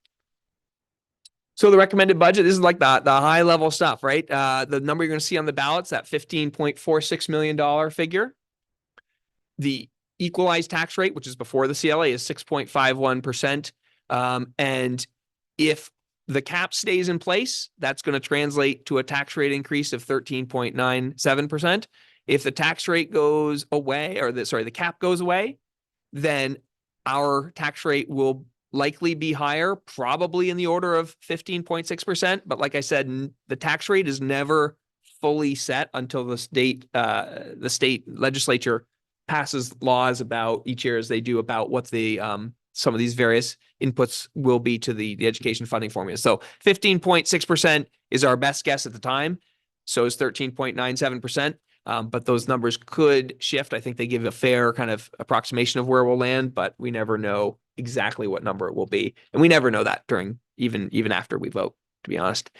So the recommended budget, this is like the high level stuff, right? The number you're going to see on the ballots, that $15.46 million figure. The equalized tax rate, which is before the CLA, is 6.51%. And if the cap stays in place, that's going to translate to a tax rate increase of 13.97%. If the tax rate goes away, or the cap goes away, then our tax rate will likely be higher, probably in the order of 15.6%. But like I said, the tax rate is never fully set until the state legislature passes laws about each year, as they do, about what the some of these various inputs will be to the education funding formula. So 15.6% is our best guess at the time. So is 13.97%. But those numbers could shift. I think they give a fair kind of approximation of where we'll land, but we never know exactly what number it will be. And we never know that during even after we vote, to be honest.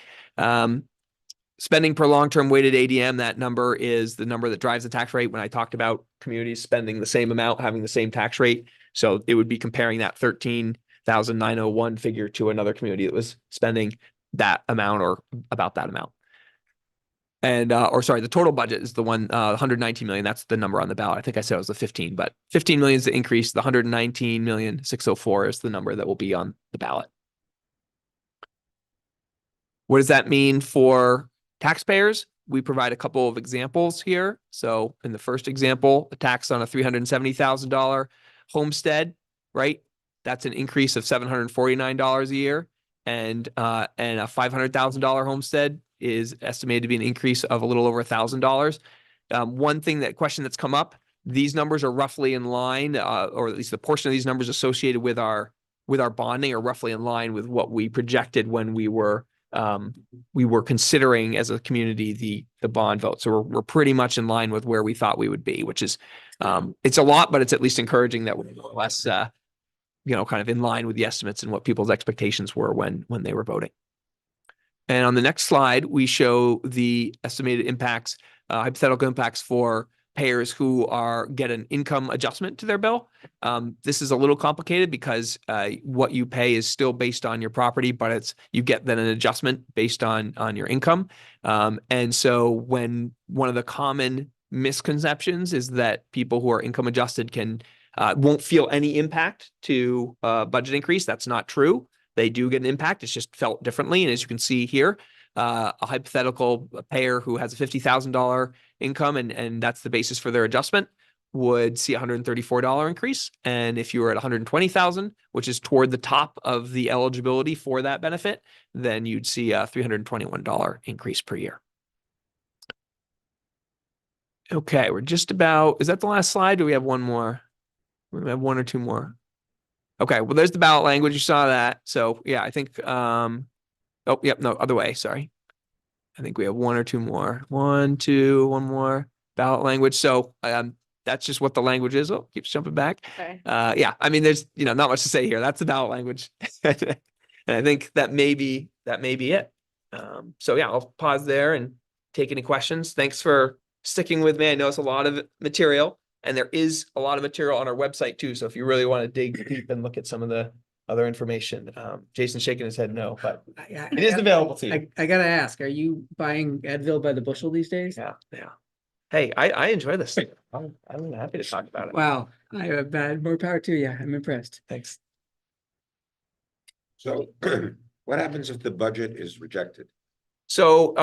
Spending per long-term weighted ADM, that number is the number that drives the tax rate. When I talked about communities spending the same amount, having the same tax rate. So it would be comparing that 13,901 figure to another community that was spending that amount or about that amount. And, the total budget is the one, 119 million. That's the number on the ballot. I think I said it was the 15, but 15 million is the increase. The 119,604,000 is the number that will be on the ballot. What does that mean for taxpayers? We provide a couple of examples here. So in the first example, the tax on a $370,000 homestead, right? That's an increase of $749 a year. And a $500,000 homestead is estimated to be an increase of a little over $1,000. Question that's come up, these numbers are roughly in line, or at least the portion of these numbers associated with our bonding are roughly in line with what we projected when we were considering as a community the bond vote. So we're pretty much in line with where we thought we would be, which is it's a lot, but it's at least encouraging that we're less kind of in line with the estimates and what people's expectations were when they were voting. And on the next slide, we show the estimated impacts, hypothetical impacts for payers who get an income adjustment to their bill. This is a little complicated because what you pay is still based on your property, but you get then an adjustment based on your income. And so when one of the common misconceptions is that people who are income adjusted won't feel any impact to budget increase. That's not true. They do get an impact. It's just felt differently. And as you can see here, a hypothetical payer who has a $50,000 income and that's the basis for their adjustment would see a $134 increase. And if you were at 120,000, which is toward the top of the eligibility for that benefit, then you'd see a $321 increase per year. Okay, we're just about, is that the last slide? Do we have one more? We have one or two more. Okay, well, there's the ballot language. You saw that. So yeah, I think, other way. Sorry. I think we have one or two more. One more ballot language. So That's just what the language is. Oh, keeps jumping back. Okay. Yeah, I mean, there's, not much to say here. That's the ballot language. And I think that may be it. So yeah, I'll pause there and take any questions. Thanks for sticking with me. I know it's a lot of material, and there is a lot of material on our website too. So if you really want to dig deep and look at some of the other information, Jason's shaking his head no, but it is available to you. I gotta ask, are you buying Advil by the bushel these days? Yeah. Hey, I enjoy this. I'm happy to talk about it. Wow, I have bad, more power to you. I'm impressed. Thanks. So what happens if the budget is rejected? So,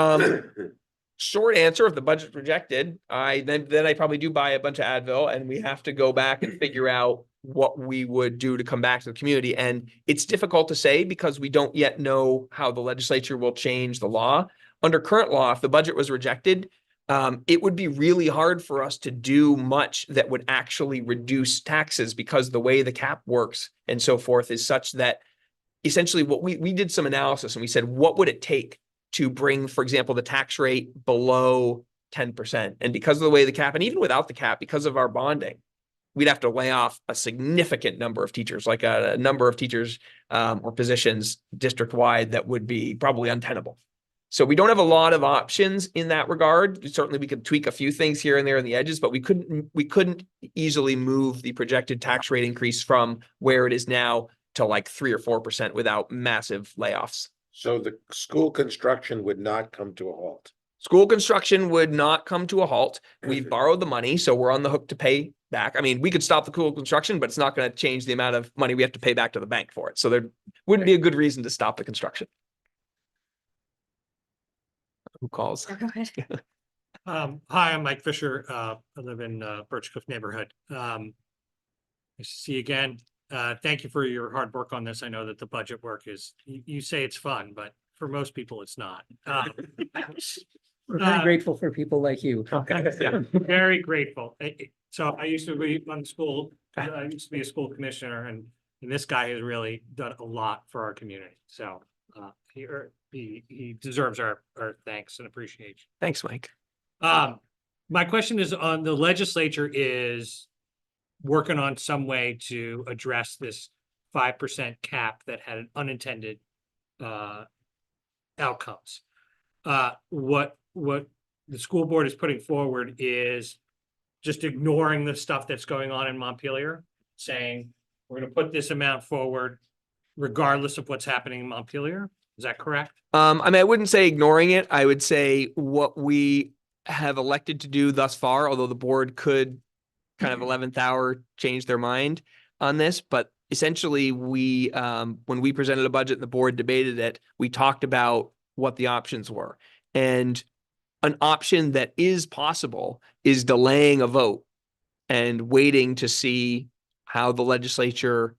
short answer, if the budget's rejected, then I probably do buy a bunch of Advil, and we have to go back and figure out what we would do to come back to the community. And it's difficult to say because we don't yet know how the legislature will change the law. Under current law, if the budget was rejected, it would be really hard for us to do much that would actually reduce taxes, because the way the cap works and so forth is such that essentially what we did some analysis, and we said, what would it take to bring, for example, the tax rate below 10%? And because of the way the cap, and even without the cap, because of our bonding, we'd have to lay off a significant number of teachers, like a number of teachers or positions district-wide that would be probably untenable. So we don't have a lot of options in that regard. Certainly we could tweak a few things here and there in the edges, but we couldn't easily move the projected tax rate increase from where it is now to like 3 or 4% without massive layoffs. So the school construction would not come to a halt. School construction would not come to a halt. We've borrowed the money, so we're on the hook to pay back. I mean, we could stop the school construction, but it's not going to change the amount of money we have to pay back to the bank for it. So there wouldn't be a good reason to stop the construction. Who calls? Go ahead. Hi, I'm Mike Fisher. I live in Birchcliff neighborhood. Nice to see you again. Thank you for your hard work on this. I know that the budget work is, you say it's fun, but for most people, it's not. We're very grateful for people like you. Yeah, very grateful. So I used to be on the school, I used to be a school commissioner, and this guy has really done a lot for our community. So he deserves our thanks and appreciation. Thanks, Mike. My question is on the legislature is working on some way to address this 5% cap that had an unintended outcomes. What the school board is putting forward is just ignoring the stuff that's going on in Montpelier, saying we're going to put this amount forward regardless of what's happening in Montpelier. Is that correct? I mean, I wouldn't say ignoring it. I would say what we have elected to do thus far, although the board could kind of 11th hour change their mind on this, but essentially we, when we presented a budget and the board debated it, we talked about what the options were. And an option that is possible is delaying a vote and waiting to see how the legislature,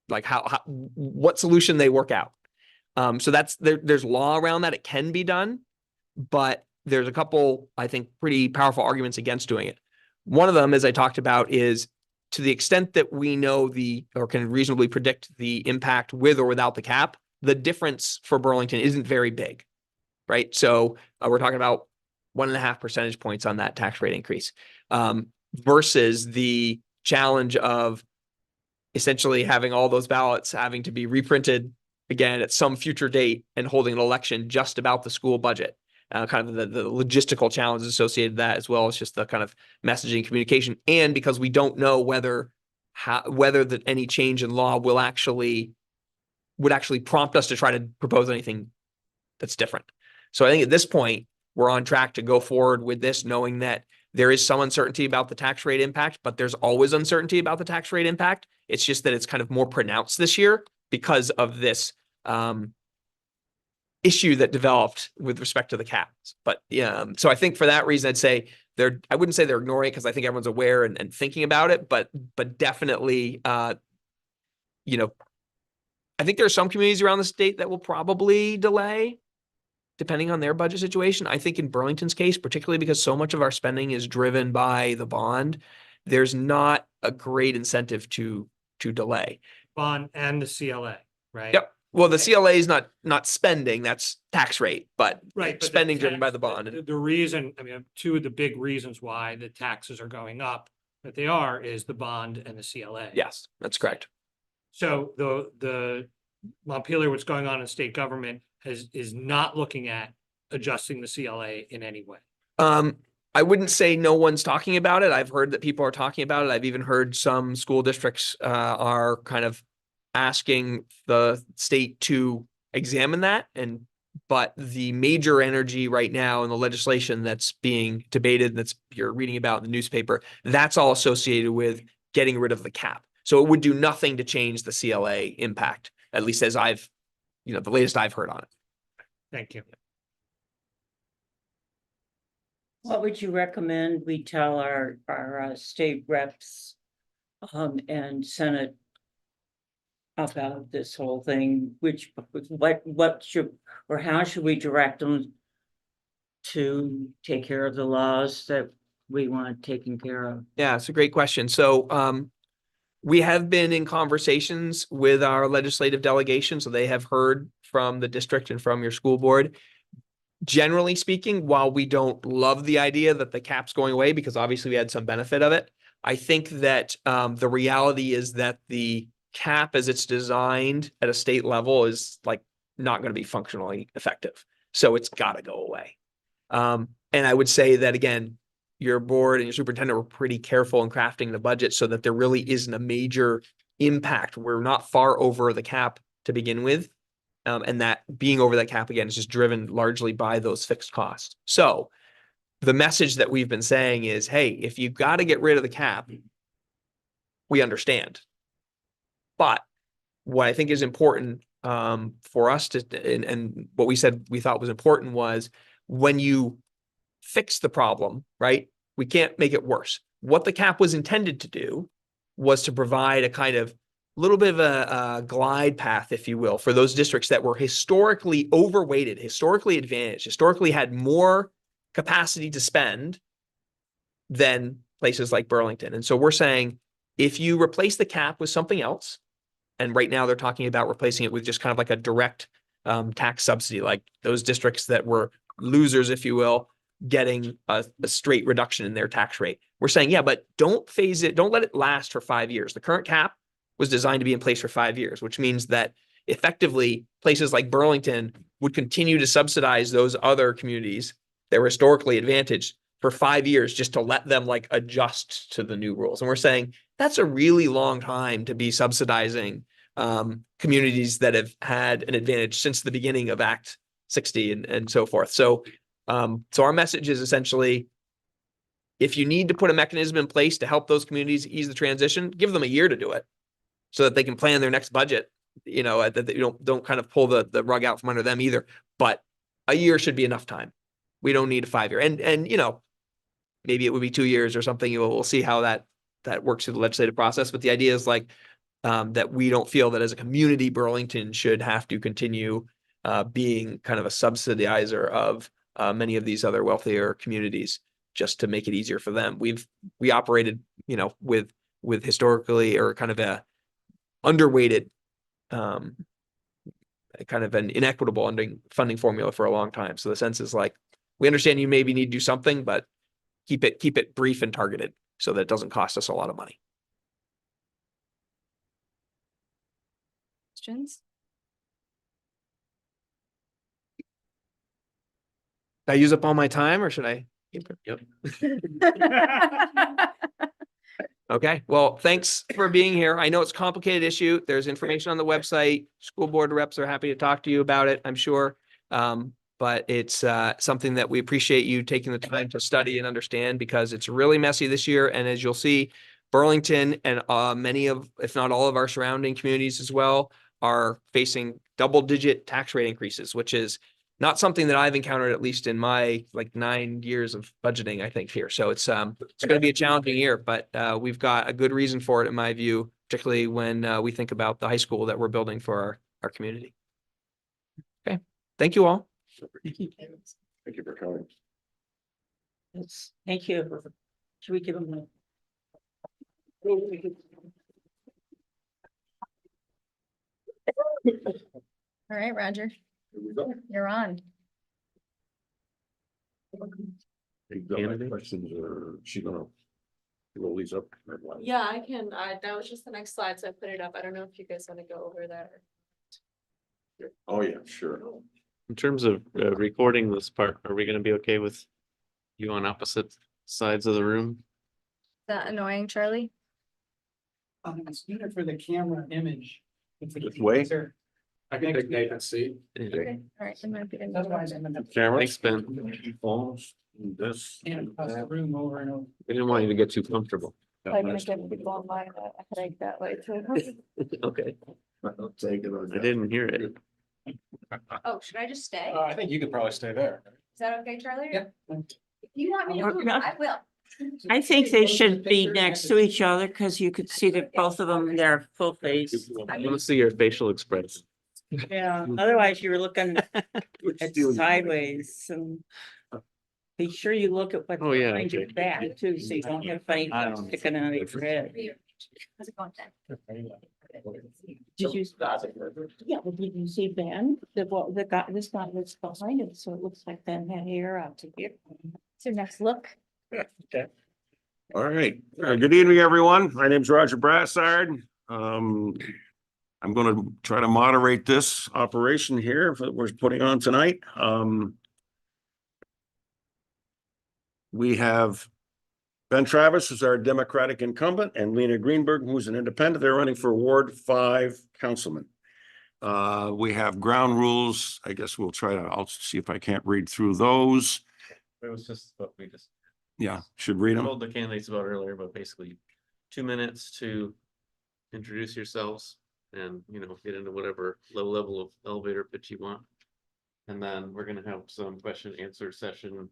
like what solution they work out. So that's there's law around that. It can be done, but there's a couple, I think, pretty powerful arguments against doing it. One of them, as I talked about, is to the extent that we know or can reasonably predict the impact with or without the cap, the difference for Burlington isn't very big, right? So we're talking about 1.5 percentage points on that tax rate increase versus the challenge of essentially having all those ballots having to be reprinted again at some future date and holding an election just about the school budget. Kind of the logistical challenges associated with that, as well as just the kind of messaging communication. And because we don't know whether any change in law would actually prompt us to try to propose anything that's different. So I think at this point, we're on track to go forward with this, knowing that there is some uncertainty about the tax rate impact, but there's always uncertainty about the tax rate impact. It's just that it's kind of more pronounced this year because of this issue that developed with respect to the caps. But yeah, so I think for that reason, I'd say I wouldn't say they're ignoring it because I think everyone's aware and thinking about it, but definitely, I think there are some communities around the state that will probably delay depending on their budget situation. I think in Burlington's case, particularly because so much of our spending is driven by the bond, there's not a great incentive to delay. Bond and the CLA, right? Yep. Well, the CLA is not spending, that's tax rate, but right, but spending driven by the bond. The reason, I mean, two of the big reasons why the taxes are going up that they are is the bond and the CLA. Yes, that's correct. So the Montpelier, what's going on in state government is not looking at adjusting the CLA in any way. I wouldn't say no one's talking about it. I've heard that people are talking about it. I've even heard some school districts are kind of asking the state to examine that. But the major energy right now in the legislation that's being debated, that's you're reading about in the newspaper, that's all associated with getting rid of the cap. So it would do nothing to change the CLA impact, at least as I've, the latest I've heard on it. Thank you. What would you recommend we tell our state reps and Senate about this whole thing? What should, or how should we direct them to take care of the laws that we want taken care of? Yeah, it's a great question. So we have been in conversations with our legislative delegation, so they have heard from the district and from your school board. Generally speaking, while we don't love the idea that the cap's going away, because obviously we had some benefit of it, I think that the reality is that the cap as it's designed at a state level is like not going to be functionally effective. So it's got to go away. And I would say that, again, your board and your superintendent were pretty careful in crafting the budget so that there really isn't a major impact. We're not far over the cap to begin with. And that being over that cap again is just driven largely by those fixed costs. So the message that we've been saying is, hey, if you've got to get rid of the cap, we understand. But what I think is important for us to, and what we said we thought was important was when you fix the problem, right? We can't make it worse. What the cap was intended to do was to provide a kind of little bit of a glide path, if you will, for those districts that were historically overweighted, historically advantaged, historically had more capacity to spend than places like Burlington. And so we're saying, if you replace the cap with something else, and right now they're talking about replacing it with just kind of like a direct tax subsidy, like those districts that were losers, if you will, getting a straight reduction in their tax rate. We're saying, yeah, but don't phase it, don't let it last for 5 years. The current cap was designed to be in place for 5 years, which means that effectively places like Burlington would continue to subsidize those other communities that were historically advantaged for 5 years just to let them like adjust to the new rules. And we're saying that's a really long time to be subsidizing communities that have had an advantage since the beginning of Act 60 and so forth. So our message is essentially, if you need to put a mechanism in place to help those communities ease the transition, give them a year to do it so that they can plan their next budget, that they don't kind of pull the rug out from under them either. But a year should be enough time. We don't need a 5 year. And maybe it would be 2 years or something. We'll see how that works through the legislative process. But the idea is like that we don't feel that as a community, Burlington should have to continue being kind of a subsidizer of many of these other wealthier communities just to make it easier for them. We operated, with historically or kind of a underweighted, kind of an inequitable funding formula for a long time. So the sense is like, we understand you maybe need to do something, but keep it brief and targeted so that it doesn't cost us a lot of money. Questions? Did I use up all my time or should I? Yep. Okay, well, thanks for being here. I know it's a complicated issue. There's information on the website. School board reps are happy to talk to you about it, I'm sure. But it's something that we appreciate you taking the time to study and understand because it's really messy this year. And as you'll see, Burlington and many of, if not all of our surrounding communities as well, are facing double-digit tax rate increases, which is not something that I've encountered, at least in my 9 years of budgeting, I think here. So it's going to be a challenging year, but we've got a good reason for it, in my view, particularly when we think about the high school that we're building for our community. Okay, thank you all. Thank you for coming. Yes, thank you. Should we give them a? All right, Roger, Here we go. you're on. Any questions or she gonna Roll these up. Yeah, I can, that was just the next slide, so I put it up. I don't know if you guys want to go over that. Oh, yeah, sure. In terms of recording this part, are we gonna be okay with you on opposite sides of the room? Is that annoying, Charlie? It's needed for the camera image. This way? I can take Nathan's seat. Okay, all right. I'm gonna put in- Otherwise, I'm gonna Camera. Thanks, Ben. Phones, this. stand across the room over and over. I didn't want you to get too comfortable. I'm gonna get people online that headache that way too. Okay, I'll take it. I didn't hear it. Oh, should I just stay? I think you could probably stay there. Is that okay, Charlie? Yeah. If you want me to move, I will. I think they should be next to each other because you could see that both of them, they're full face. I want to see your facial expression. Yeah, otherwise you're looking at sideways and be sure you look at what's Oh, yeah, behind your okay. back too, so you don't have funny I things don't- sticking out of your head. How's it going, Ben? Did you? Yeah, well, did you see Ben? The guy, this guy was behind him, so it looks like Ben had hair out to here. What's your next look? All right, good evening, everyone. My name's Roger Brassard. I'm gonna try to moderate this operation here that we're putting on tonight. We have Ben Travis, who's our Democratic incumbent, and Lena Greenberg, who's an independent. They're running for Ward 5 councilman. We have ground rules. I guess I'll see if I can't read through those. It was just what we just Yeah, should read them. told the candidates about earlier, but basically 2 minutes to introduce yourselves and, get into whatever low level of elevator pitch you want. And then we're gonna have some question and answer session.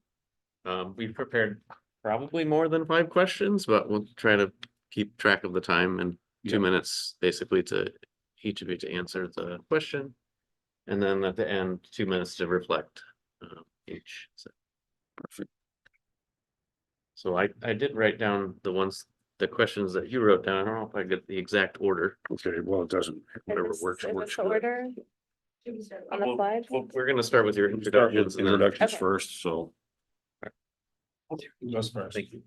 We've prepared probably more than 5 questions, but we'll try to keep track of the time and 2 minutes basically to each of you to answer the question. And then at the end, 2 minutes to reflect each. So. Perfect. So I did write down the questions that you wrote down. I don't know if I get the exact order. Okay, well, it doesn't, whatever Is works, this works. the order on the slide? Well, we're gonna start with your Start with introductions. and then- introductions Okay. first, so. Who goes first? Thank you.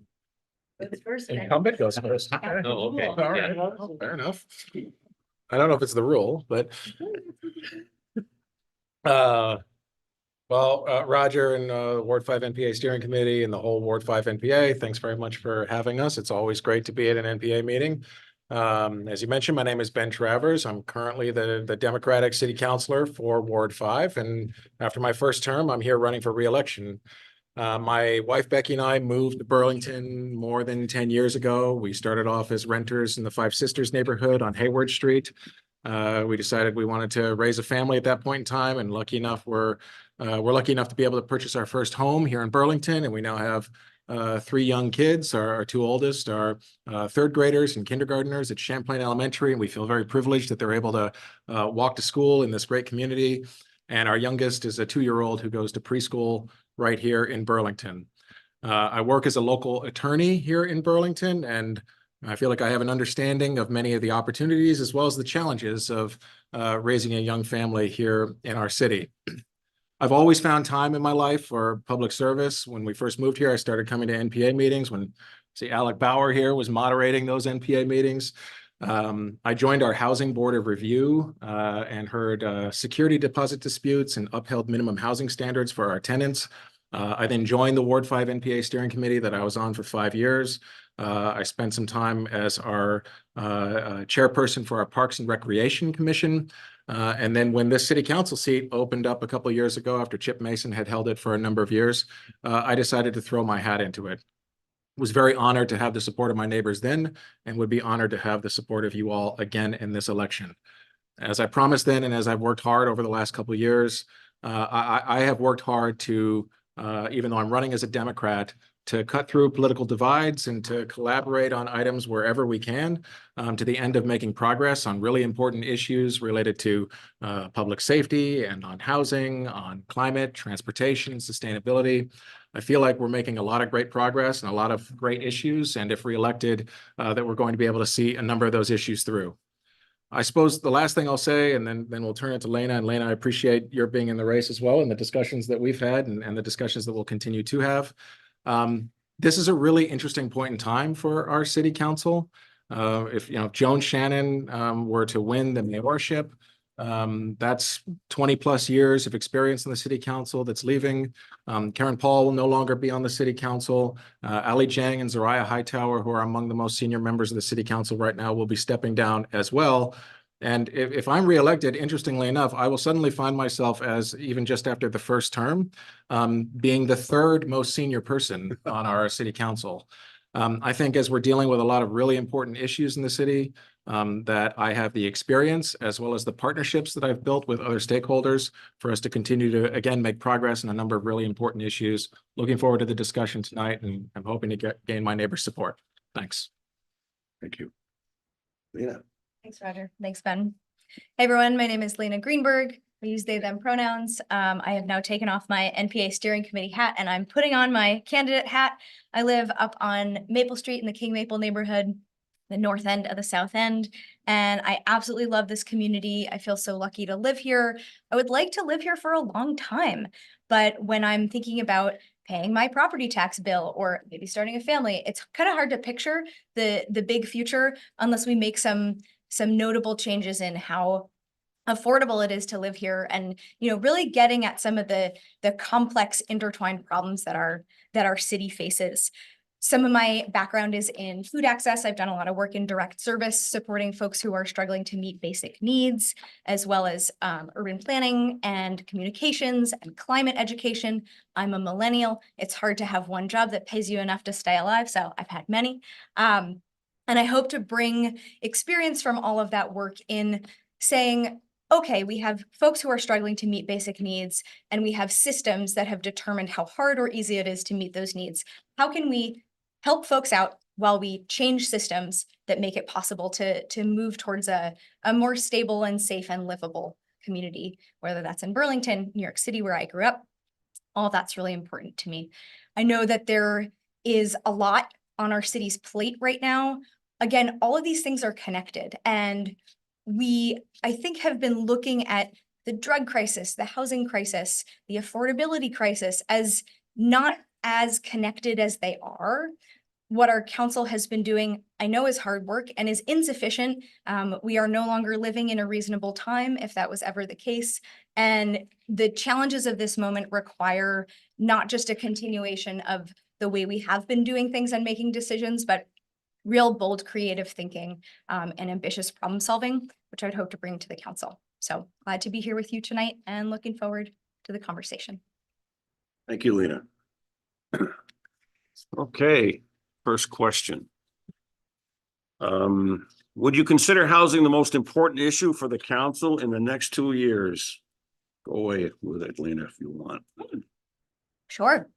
What's first? Ben? Incumbent goes first. Oh, okay. All right, Yeah. fair enough. I don't know if it's the rule, but. Roger and Ward 5 NPA Steering Committee and the whole Ward 5 NPA, thanks very much for having us. It's always great to be at an NPA meeting. As you mentioned, my name is Ben Travers. I'm currently the Democratic City Councilor for Ward 5, and after my first term, I'm here running for re-election. My wife Becky and I moved to Burlington more than 10 years ago. We started off as renters in the Five Sisters neighborhood on Hayward Street. We decided we wanted to raise a family at that point in time, and we're lucky enough to be able to purchase our first home here in Burlington, and we now have 3 young kids. Our 2 oldest are 3rd graders and kindergartners at Champlain Elementary, and we feel very privileged that they're able to walk to school in this great community. And our youngest is a 2-year-old who goes to preschool right here in Burlington. I work as a local attorney here in Burlington, and I feel like I have an understanding of many of the opportunities as well as the challenges of raising a young family here in our city. I've always found time in my life for public service. When we first moved here, I started coming to NPA meetings when, Alec Bauer here was moderating those NPA meetings. I joined our Housing Board of Review and heard security deposit disputes and upheld minimum housing standards for our tenants. I then joined the Ward 5 NPA Steering Committee that I was on for 5 years. I spent some time as our chairperson for our Parks and Recreation Commission. And then when this city council seat opened up a couple of years ago after Chip Mason had held it for a number of years, I decided to throw my hat into it. Was very honored to have the support of my neighbors then, and would be honored to have the support of you all again in this election. As I promised then, and as I've worked hard over the last couple of years, I have worked hard to, even though I'm running as a Democrat, to cut through political divides and to collaborate on items wherever we can, to the end of making progress on really important issues related to public safety and on housing, on climate, transportation, sustainability. I feel like we're making a lot of great progress and a lot of great issues, and if reelected, that we're going to be able to see a number of those issues through. I suppose the last thing I'll say, and then we'll turn it to Lena. And Lena, I appreciate your being in the race as well, and the discussions that we've had and the discussions that we'll continue to have. This is a really interesting point in time for our city council. If Joan Shannon were to win the mayorship, that's 20 plus years of experience in the city council that's leaving. Karen Paul will no longer be on the city council. Ali Jang and Zariah Hightower, who are among the most senior members of the city council right now, will be stepping down as well. And if I'm reelected, interestingly enough, I will suddenly find myself as, even just after the first term, being the third most senior person on our city council. I think as we're dealing with a lot of really important issues in the city, that I have the experience as well as the partnerships that I've built with other stakeholders for us to continue to, again, make progress in a number of really important issues. Looking forward to the discussion tonight, and I'm hoping to gain my neighbor's support. Thanks. Thank you. Lena. Thanks, Roger. Thanks, Ben. Hey, everyone. My name is Lena Greenberg. I use they, them pronouns. I have now taken off my NPA steering committee hat and I'm putting on my candidate hat. I live up on Maple Street in the King Maple neighborhood, the north end of the south end. And I absolutely love this community. I feel so lucky to live here. I would like to live here for a long time. But when I'm thinking about paying my property tax bill or maybe starting a family, it's kind of hard to picture the big future unless we make some notable changes in how affordable it is to live here, and really getting at some of the complex intertwined problems that our city faces. Some of my background is in food access. I've done a lot of work in direct service, supporting folks who are struggling to meet basic needs, as well as urban planning and communications and climate education. I'm a millennial. It's hard to have one job that pays you enough to stay alive, so I've had many. And I hope to bring experience from all of that work in saying, okay, we have folks who are struggling to meet basic needs, and we have systems that have determined how hard or easy it is to meet those needs. How can we help folks out while we change systems that make it possible to move towards a more stable and safe and livable community, whether that's in Burlington, New York City, where I grew up? All that's really important to me. I know that there is a lot on our city's plate right now. Again, all of these things are connected, and we, I think, have been looking at the drug crisis, the housing crisis, the affordability crisis as not as connected as they are. What our council has been doing, I know, is hard work and is insufficient. We are no longer living in a reasonable time, if that was ever the case. And the challenges of this moment require not just a continuation of the way we have been doing things and making decisions, but real bold, creative thinking and ambitious problem solving, which I'd hope to bring to the council. So glad to be here with you tonight and looking forward to the conversation. Thank you, Lena. Okay, first question. Would you consider housing the most important issue for the council in the next 2 years? Go away with it, Lena, if you want. Sure.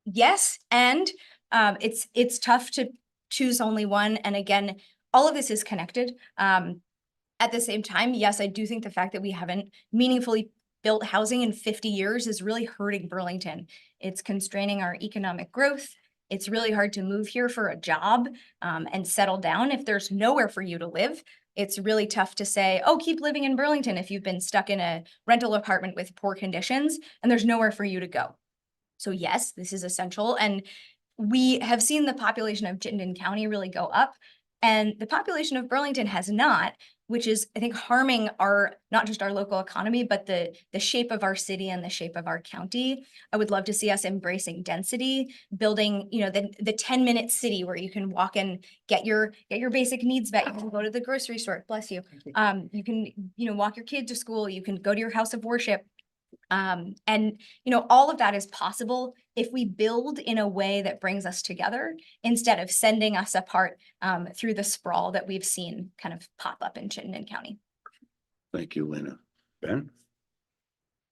Yes, and it's tough to choose only one. And again, all of this is connected. At the same time, yes, I do think the fact that we haven't meaningfully built housing in 50 years is really hurting Burlington. It's constraining our economic growth. It's really hard to move here for a job and settle down if there's nowhere for you to live. It's really tough to say, oh, keep living in Burlington if you've been stuck in a rental apartment with poor conditions and there's nowhere for you to go. So yes, this is essential. And we have seen the population of Chittenden County really go up, and the population of Burlington has not, which is, I think, harming not just our local economy, but the shape of our city and the shape of our county. I would love to see us embracing density, building, the 10-minute city where you can walk and get your basic needs met. You can go to the grocery store, bless you. You can, walk your kid to school. You can go to your house of worship. And all of that is possible if we build in a way that brings us together instead of sending us apart through the sprawl that we've seen kind of pop up in Chittenden County. Thank you, Lena. Ben?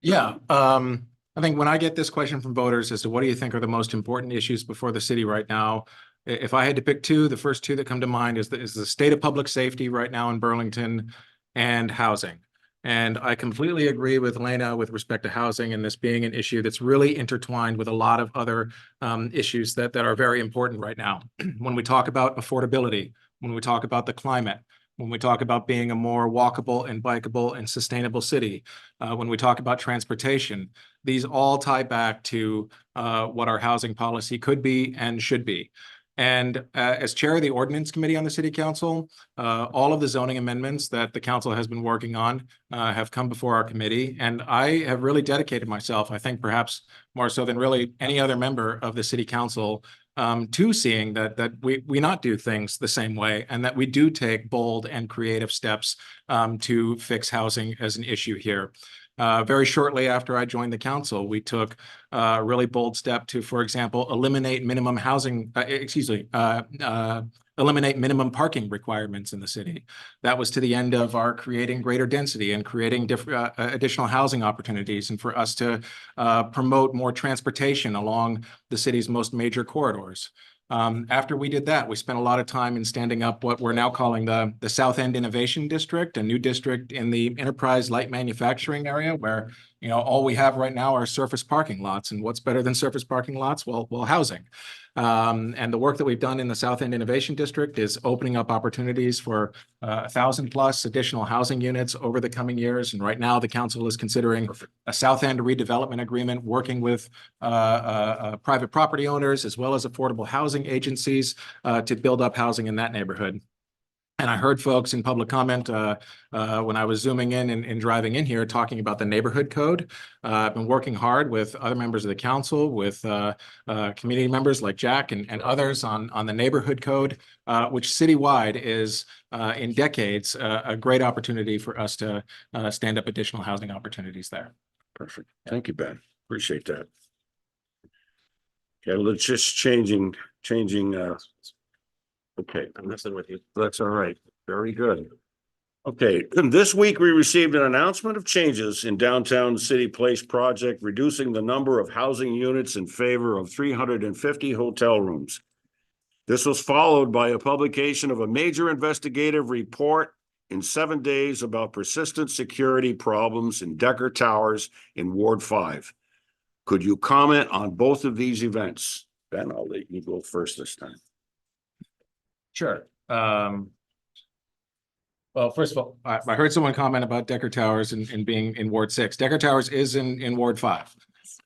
Yeah, I think when I get this question from voters as to what do you think are the most important issues before the city right now, if I had to pick two, the first two that come to mind is the state of public safety right now in Burlington and housing. And I completely agree with Lena with respect to housing and this being an issue that's really intertwined with a lot of other issues that are very important right now. When we talk about affordability, when we talk about the climate, when we talk about being a more walkable and bikeable and sustainable city, when we talk about transportation, these all tie back to what our housing policy could be and should be. And as chair of the ordinance committee on the city council, all of the zoning amendments that the council has been working on have come before our committee. And I have really dedicated myself, I think perhaps more so than really any other member of the city council, to seeing that we not do things the same way, and that we do take bold and creative steps to fix housing as an issue here. Very shortly after I joined the council, we took a really bold step to, for example, eliminate minimum parking requirements in the city. That was to the end of our creating greater density and creating additional housing opportunities, and for us to promote more transportation along the city's most major corridors. After we did that, we spent a lot of time in standing up what we're now calling the South End Innovation District, a new district in the enterprise light manufacturing area where, you know, all we have right now are surface parking lots. And what's better than surface parking lots? Well, housing. And the work that we've done in the South End Innovation District is opening up opportunities for 1,000+ additional housing units over the coming years. And right now, the council is considering a South End redevelopment agreement, working with private property owners as well as affordable housing agencies to build up housing in that neighborhood. And I heard folks in public comment when I was zooming in and driving in here talking about the neighborhood code. I've been working hard with other members of the council, with community members like Jack and others on the neighborhood code, which citywide is in decades a great opportunity for us to stand up additional housing opportunities there. Perfect. Thank you, Ben. Appreciate that. Okay, let's just changing. Okay, I'm messing with you. that's all right. Very good. Okay, this week we received an announcement of changes in downtown City Place project, reducing the number of housing units in favor of 350 hotel rooms. This was followed by a publication of a major investigative report in 7 days about persistent security problems in Decker Towers in Ward 5. Could you comment on both of these events? Ben, I'll let you go first this time. Sure. Well, first of all, I heard someone comment about Decker Towers and being in Ward 6. Decker Towers is in Ward 5.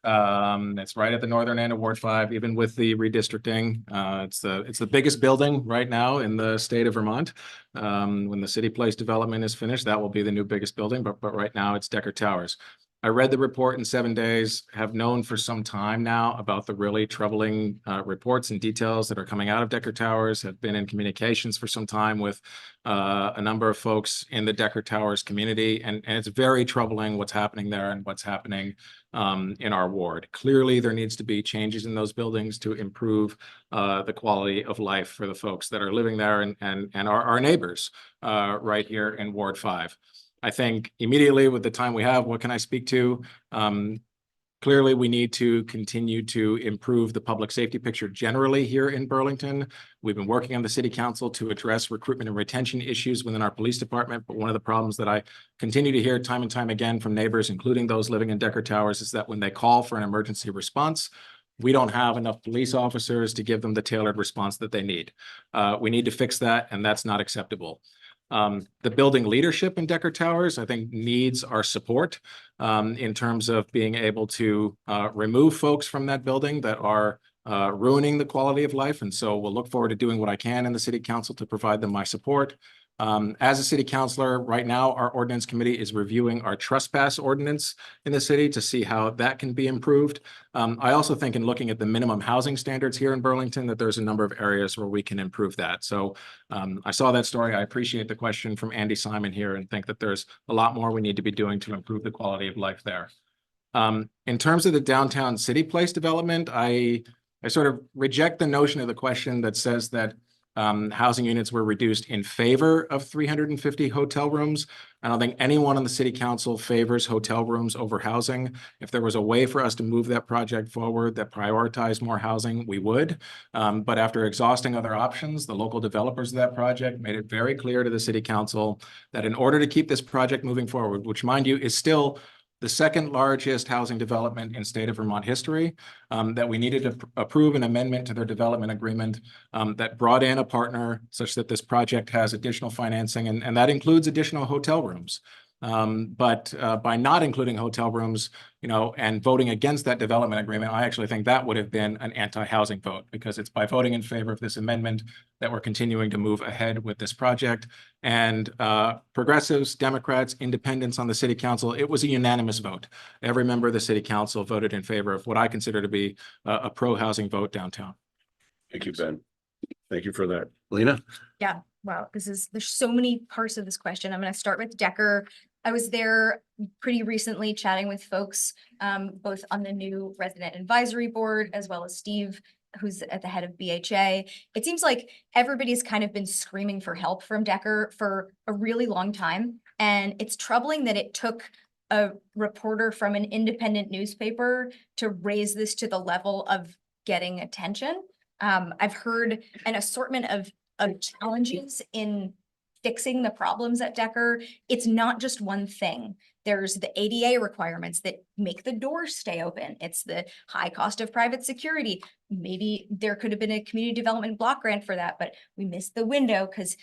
It's right at the northern end of Ward 5, even with the redistricting. It's the biggest building right now in the state of Vermont. When the City Place development is finished, that will be the new biggest building, but right now it's Decker Towers. I read the report in 7 days, have known for some time now about the really troubling reports and details that are coming out of Decker Towers, have been in communications for some time with a number of folks in the Decker Towers community. And it's very troubling what's happening there and what's happening in our ward. Clearly, there needs to be changes in those buildings to improve the quality of life for the folks that are living there and our neighbors right here in Ward 5. I think immediately with the time we have, what can I speak to? Clearly, we need to continue to improve the public safety picture generally here in Burlington. We've been working on the city council to address recruitment and retention issues within our police department. But one of the problems that I continue to hear time and time again from neighbors, including those living in Decker Towers, is that when they call for an emergency response, we don't have enough police officers to give them the tailored response that they need. We need to fix that, and that's not acceptable. The building leadership in Decker Towers, I think, needs our support in terms of being able to remove folks from that building that are ruining the quality of life. And so we'll look forward to doing what I can in the city council to provide them my support. As a city councilor, right now, our ordinance committee is reviewing our trespass ordinance in the city to see how that can be improved. I also think in looking at the minimum housing standards here in Burlington, that there's a number of areas where we can improve that. So I saw that story. I appreciate the question from Andy Simon here and think that there's a lot more we need to be doing to improve the quality of life there. In terms of the downtown City Place development, I sort of reject the notion of the question that says that housing units were reduced in favor of 350 hotel rooms. I don't think anyone on the city council favors hotel rooms over housing. If there was a way for us to move that project forward that prioritized more housing, we would. But after exhausting other options, the local developers of that project made it very clear to the city council that in order to keep this project moving forward, which mind you is still the second largest housing development in state of Vermont history, that we needed to approve an amendment to their development agreement that brought in a partner such that this project has additional financing, and that includes additional hotel rooms. But by not including hotel rooms, and voting against that development agreement, I actually think that would have been an anti-housing vote, because it's by voting in favor of this amendment that we're continuing to move ahead with this project. And progressives, Democrats, independents on the city council, it was a unanimous vote. Every member of the city council voted in favor of what I consider to be a pro-housing vote downtown. Thank you, Ben. Thank you for that. Lena? Yeah, wow, there's so many parts of this question. I'm going to start with Decker. I was there pretty recently chatting with folks, both on the new resident advisory board, as well as Steve, who's at the head of BHA. It seems like everybody's kind of been screaming for help from Decker for a really long time. And it's troubling that it took a reporter from an independent newspaper to raise this to the level of getting attention. I've heard an assortment of challenges in fixing the problems at Decker. It's not just one thing. There's the ADA requirements that make the doors stay open. It's the high cost of private security. Maybe there could have been a community development block grant for that, but we missed the window because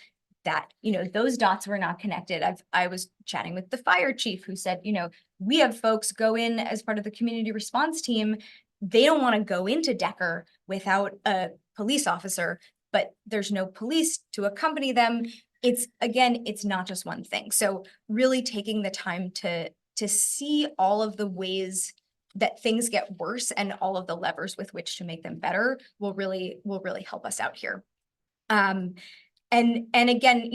that, those dots were not connected. I was chatting with the fire chief who said, we have folks go in as part of the community response team. They don't want to go into Decker without a police officer, but there's no police to accompany them. It's not just one thing. So really taking the time to see all of the ways that things get worse and all of the levers with which to make them better will really help us out here. And again,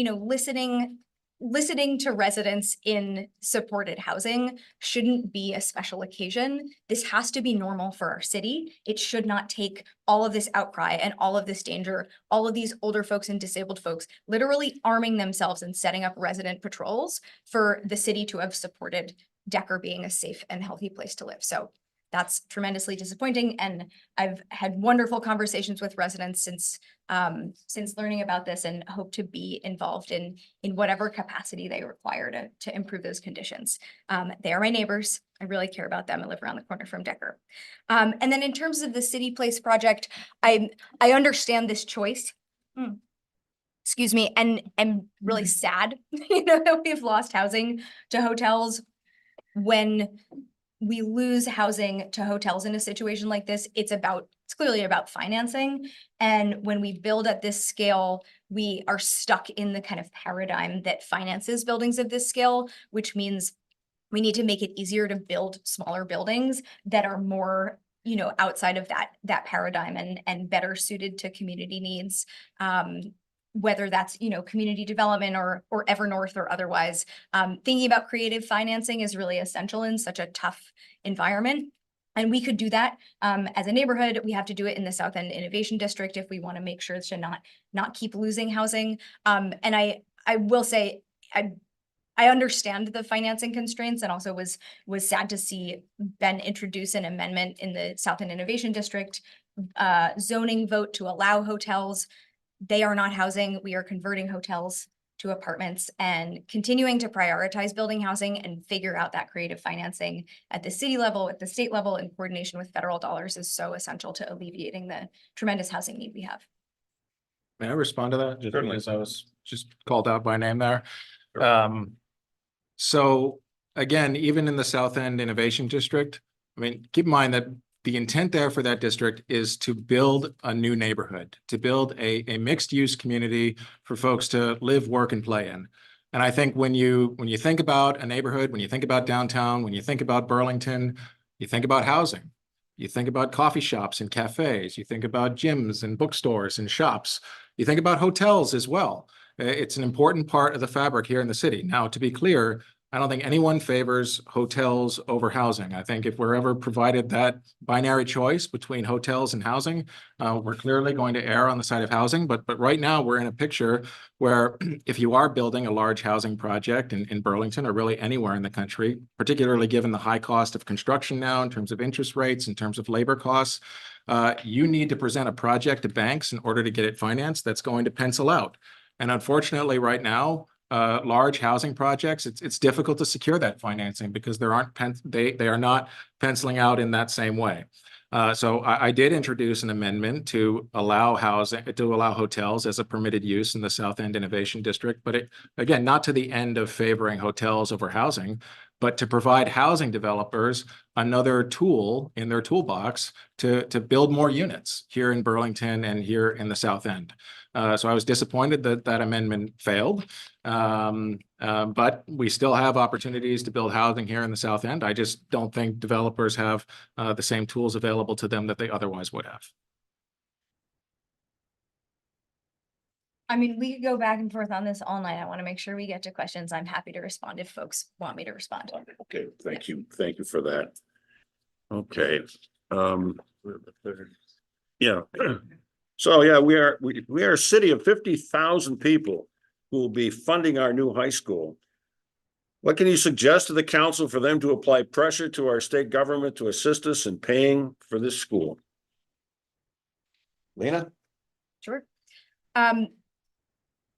listening to residents in supported housing shouldn't be a special occasion. This has to be normal for our city. It should not take all of this outcry and all of this danger, all of these older folks and disabled folks literally arming themselves and setting up resident patrols for the city to have supported Decker being a safe and healthy place to live. So that's tremendously disappointing. And I've had wonderful conversations with residents since learning about this, and hope to be involved in whatever capacity they require to improve those conditions. They are my neighbors. I really care about them. I live around the corner from Decker. And then in terms of the City Place project, I understand this choice. Excuse me, and I'm really sad, that we've lost housing to hotels. When we lose housing to hotels in a situation like this, it's clearly about financing. And when we build at this scale, we are stuck in the kind of paradigm that finances buildings of this scale, which means we need to make it easier to build smaller buildings that are more, outside of that paradigm and better suited to community needs. Whether that's, community development or Evernorth or otherwise. Thinking about creative financing is really essential in such a tough environment. And we could do that as a neighborhood. We have to do it in the South End Innovation District if we want to make sure to not keep losing housing. And I will say, I understand the financing constraints, and also was sad to see Ben introduce an amendment in the South End Innovation District zoning vote to allow hotels. They are not housing. We are converting hotels to apartments and continuing to prioritize building housing and figure out that creative financing at the city level, at the state level, in coordination with federal dollars is so essential to alleviating the tremendous housing need we have. May I respond to that? Just Certainly. because I was just called out by name there. So again, even in the South End Innovation District, keep in mind that the intent there for that district is to build a new neighborhood, to build a mixed use community for folks to live, work, and play in. And I think when you think about a neighborhood, when you think about downtown, when you think about Burlington, you think about housing, you think about coffee shops and cafes, you think about gyms and bookstores and shops, you think about hotels as well. It's an important part of the fabric here in the city. Now, to be clear, I don't think anyone favors hotels over housing. I think if we're ever provided that binary choice between hotels and housing, we're clearly going to err on the side of housing. But right now we're in a picture where if you are building a large housing project in Burlington or really anywhere in the country, particularly given the high cost of construction now in terms of interest rates, in terms of labor costs, you need to present a project to banks in order to get it financed that's going to pencil out. And unfortunately, right now, large housing projects, it's difficult to secure that financing because they are not penciling out in that same way. So I did introduce an amendment to allow hotels as a permitted use in the South End Innovation District, but again, not to the end of favoring hotels over housing, but to provide housing developers another tool in their toolbox to build more units here in Burlington and here in the South End. So I was disappointed that that amendment failed. But we still have opportunities to build housing here in the South End. I just don't think developers have the same tools available to them that they otherwise would have. I mean, we could go back and forth on this all night. I want to make sure we get to questions. I'm happy to respond if folks want me to respond. Okay, thank you. Thank you for that. Okay. Yeah. So yeah, we are a city of 50,000 people who will be funding our new high school. What can you suggest to the council for them to apply pressure to our state government to assist us in paying for this school? Lena? Sure.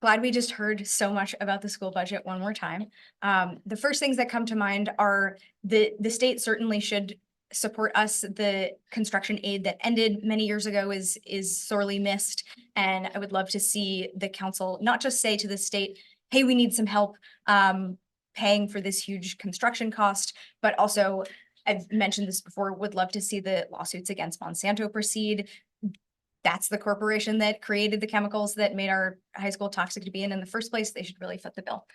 Glad we just heard so much about the school budget one more time. The first things that come to mind are the state certainly should support us. The construction aid that ended many years ago is sorely missed. And I would love to see the council not just say to the state, hey, we need some help paying for this huge construction cost, but also, I've mentioned this before, would love to see the lawsuits against Monsanto proceed. That's the corporation that created the chemicals that made our high school toxic to be in the first place. They should really foot the bill.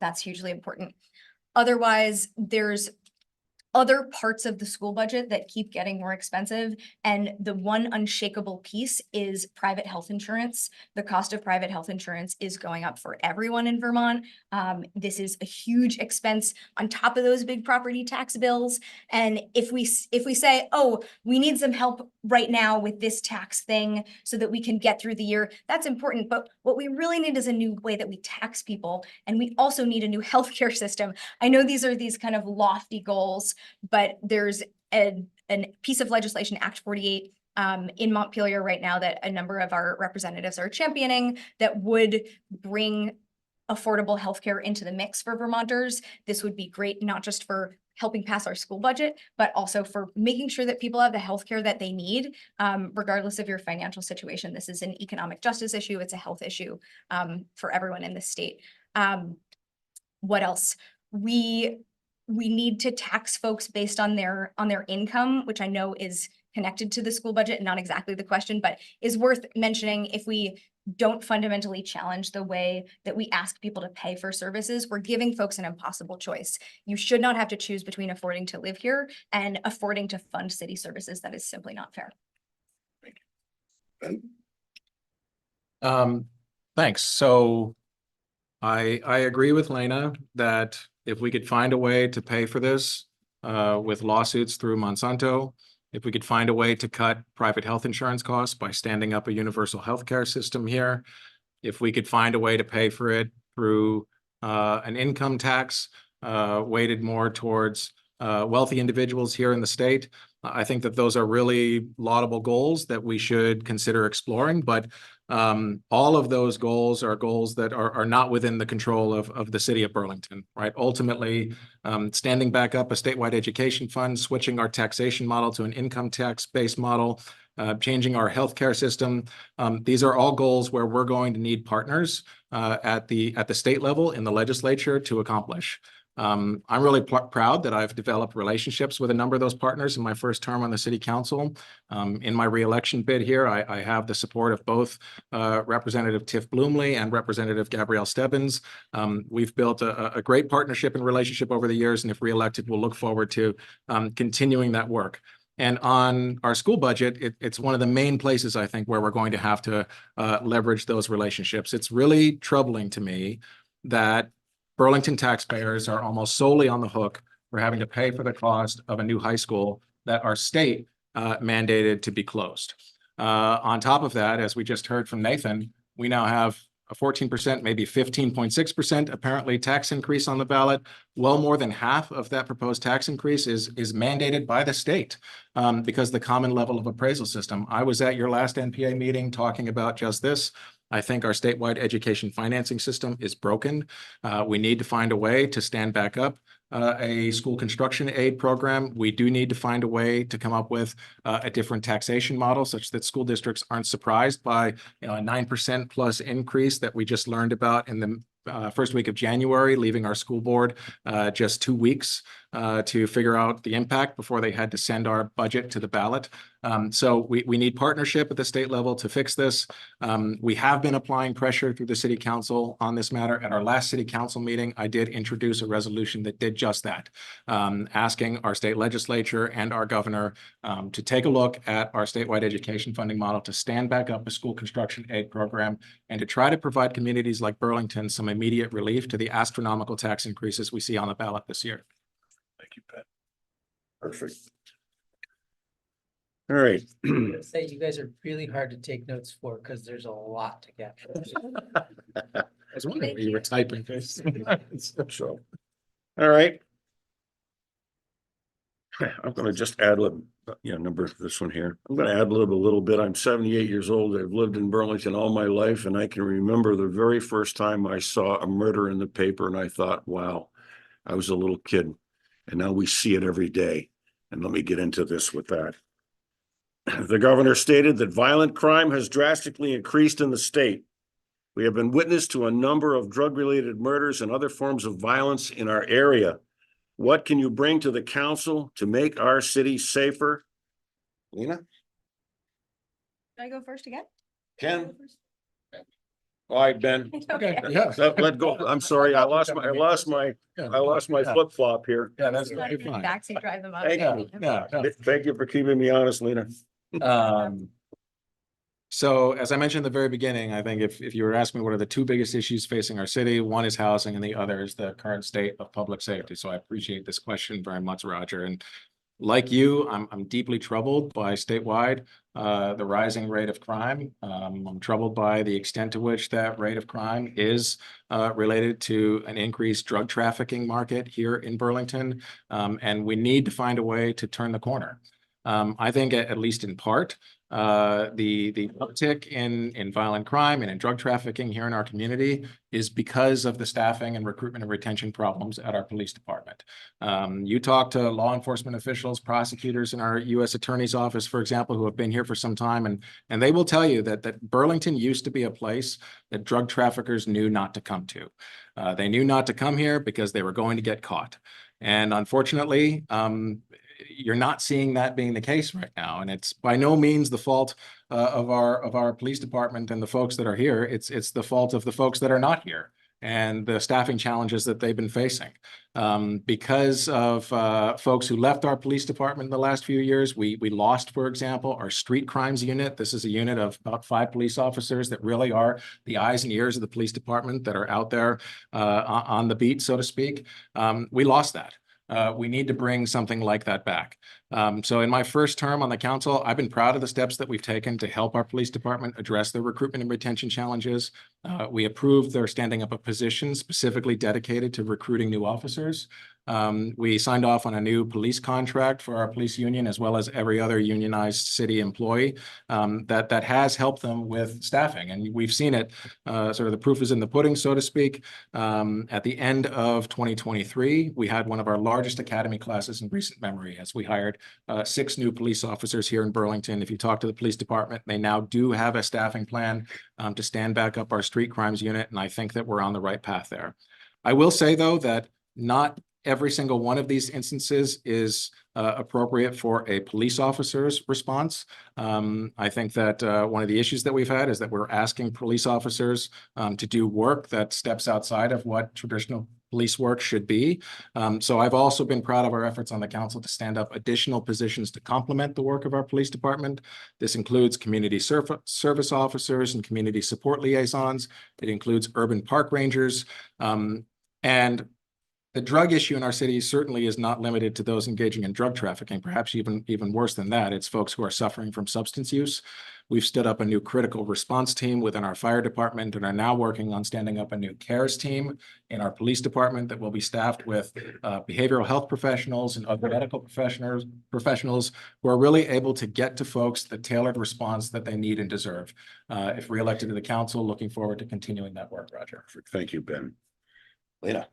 That's hugely important. Otherwise, there's other parts of the school budget that keep getting more expensive. And the one unshakable piece is private health insurance. The cost of private health insurance is going up for everyone in Vermont. This is a huge expense on top of those big property tax bills. And if we say, oh, we need some help right now with this tax thing so that we can get through the year, that's important. But what we really need is a new way that we tax people. And we also need a new healthcare system. I know these are these kind of lofty goals, but there's a piece of legislation, Act 48, in Montpelier right now that a number of our representatives are championing that would bring affordable healthcare into the mix for Vermonters. This would be great, not just for helping pass our school budget, but also for making sure that people have the healthcare that they need, regardless of your financial situation. This is an economic justice issue. It's a health issue for everyone in the state. What else? We need to tax folks based on their income, which I know is connected to the school budget, not exactly the question, but is worth mentioning. If we don't fundamentally challenge the way that we ask people to pay for services, we're giving folks an impossible choice. You should not have to choose between affording to live here and affording to fund city services. That is simply not fair. Thanks. So I agree with Lena that if we could find a way to pay for this with lawsuits through Monsanto, if we could find a way to cut private health insurance costs by standing up a universal healthcare system here, if we could find a way to pay for it through an income tax weighted more towards wealthy individuals here in the state, I think that those are really laudable goals that we should consider exploring. But all of those goals are goals that are not within the control of the city of Burlington, right? Ultimately, standing back up a statewide education fund, switching our taxation model to an income tax-based model, changing our healthcare system. These are all goals where we're going to need partners at the state level in the legislature to accomplish. I'm really proud that I've developed relationships with a number of those partners in my first term on the city council. In my reelection bid here, I have the support of both Representative Tiff Bloomley and Representative Gabrielle Stebbins. We've built a great partnership and relationship over the years, and if reelected, we'll look forward to continuing that work. And on our school budget, it's one of the main places, I think, where we're going to have to leverage those relationships. It's really troubling to me that Burlington taxpayers are almost solely on the hook for having to pay for the cost of a new high school that our state mandated to be closed. On top of that, as we just heard from Nathan, we now have a 14%, maybe 15.6% apparently tax increase on the ballot. Well, more than half of that proposed tax increase is mandated by the state because the common level of appraisal system. I was at your last NPA meeting talking about just this. I think our statewide education financing system is broken. We need to find a way to stand back up a school construction aid program. We do need to find a way to come up with a different taxation model such that school districts aren't surprised by a 9% plus increase that we just learned about in the first week of January, leaving our school board just 2 weeks to figure out the impact before they had to send our budget to the ballot. So we need partnership at the state level to fix this. We have been applying pressure through the city council on this matter. At our last city council meeting, I did introduce a resolution that did just that, asking our state legislature and our governor to take a look at our statewide education funding model, to stand back up a school construction aid program, and to try to provide communities like Burlington some immediate relief to the astronomical tax increases we see on the ballot this year. Thank you, Pat. Perfect. All right. Say you guys are really hard to take notes for because there's a lot to get. I was wondering what you were typing. So, all right. I'm gonna just add number this one here. I'm gonna ad lib a little bit. I'm 78 years old. I've lived in Burlington all my life, and I can remember the very first time I saw a murder in the paper, and I thought, wow, I was a little kid. And now we see it every day. And let me get into this with that. The governor stated that violent crime has drastically increased in the state. We have been witness to a number of drug-related murders and other forms of violence in our area. What can you bring to the council to make our city safer? Lena? Should I go first again? Ken? All right, Ben. Okay. Yeah. Let go. I'm sorry. I lost my flip flop here. Yeah, that's Let very me fine. backseat drive them up. Thank Yeah, you. yeah, yeah. Thank you for keeping me honest, Lena. So as I mentioned at the very beginning, I think if you were asking me what are the two biggest issues facing our city, one is housing and the other is the current state of public safety. So I appreciate this question very much, Roger. And like you, I'm deeply troubled by statewide the rising rate of crime. I'm troubled by the extent to which that rate of crime is related to an increased drug trafficking market here in Burlington. And we need to find a way to turn the corner. I think at least in part, the uptick in violent crime and in drug trafficking here in our community is because of the staffing and recruitment and retention problems at our police department. You talk to law enforcement officials, prosecutors in our U.S. Attorney's Office, for example, who have been here for some time, and they will tell you that Burlington used to be a place that drug traffickers knew not to come to. They knew not to come here because they were going to get caught. And unfortunately, you're not seeing that being the case right now. And it's by no means the fault of our police department and the folks that are here. It's the fault of the folks that are not here and the staffing challenges that they've been facing. Because of folks who left our police department in the last few years, we lost, for example, our street crimes unit. This is a unit of about 5 police officers that really are the eyes and ears of the police department that are out there on the beat, so to speak. We lost that. We need to bring something like that back. So in my first term on the council, I've been proud of the steps that we've taken to help our police department address their recruitment and retention challenges. We approved their standing up a position specifically dedicated to recruiting new officers. We signed off on a new police contract for our police union, as well as every other unionized city employee that has helped them with staffing. And we've seen it, sort of the proof is in the pudding, so to speak. At the end of 2023, we had one of our largest academy classes in recent memory as we hired 6 new police officers here in Burlington. If you talk to the police department, they now do have a staffing plan to stand back up our street crimes unit. And I think that we're on the right path there. I will say, though, that not every single one of these instances is appropriate for a police officer's response. I think that one of the issues that we've had is that we're asking police officers to do work that steps outside of what traditional police work should be. So I've also been proud of our efforts on the council to stand up additional positions to complement the work of our police department. This includes community service officers and community support liaisons. It includes urban park rangers. And the drug issue in our city certainly is not limited to those engaging in drug trafficking, perhaps even worse than that. It's folks who are suffering from substance use. We've stood up a new critical response team within our fire department and are now working on standing up a new CARES team in our police department that will be staffed with behavioral health professionals and other medical professionals who are really able to get to folks the tailored response that they need and deserve. If reelected to the council, looking forward to continuing that work, Roger. Thank you, Ben. Lena.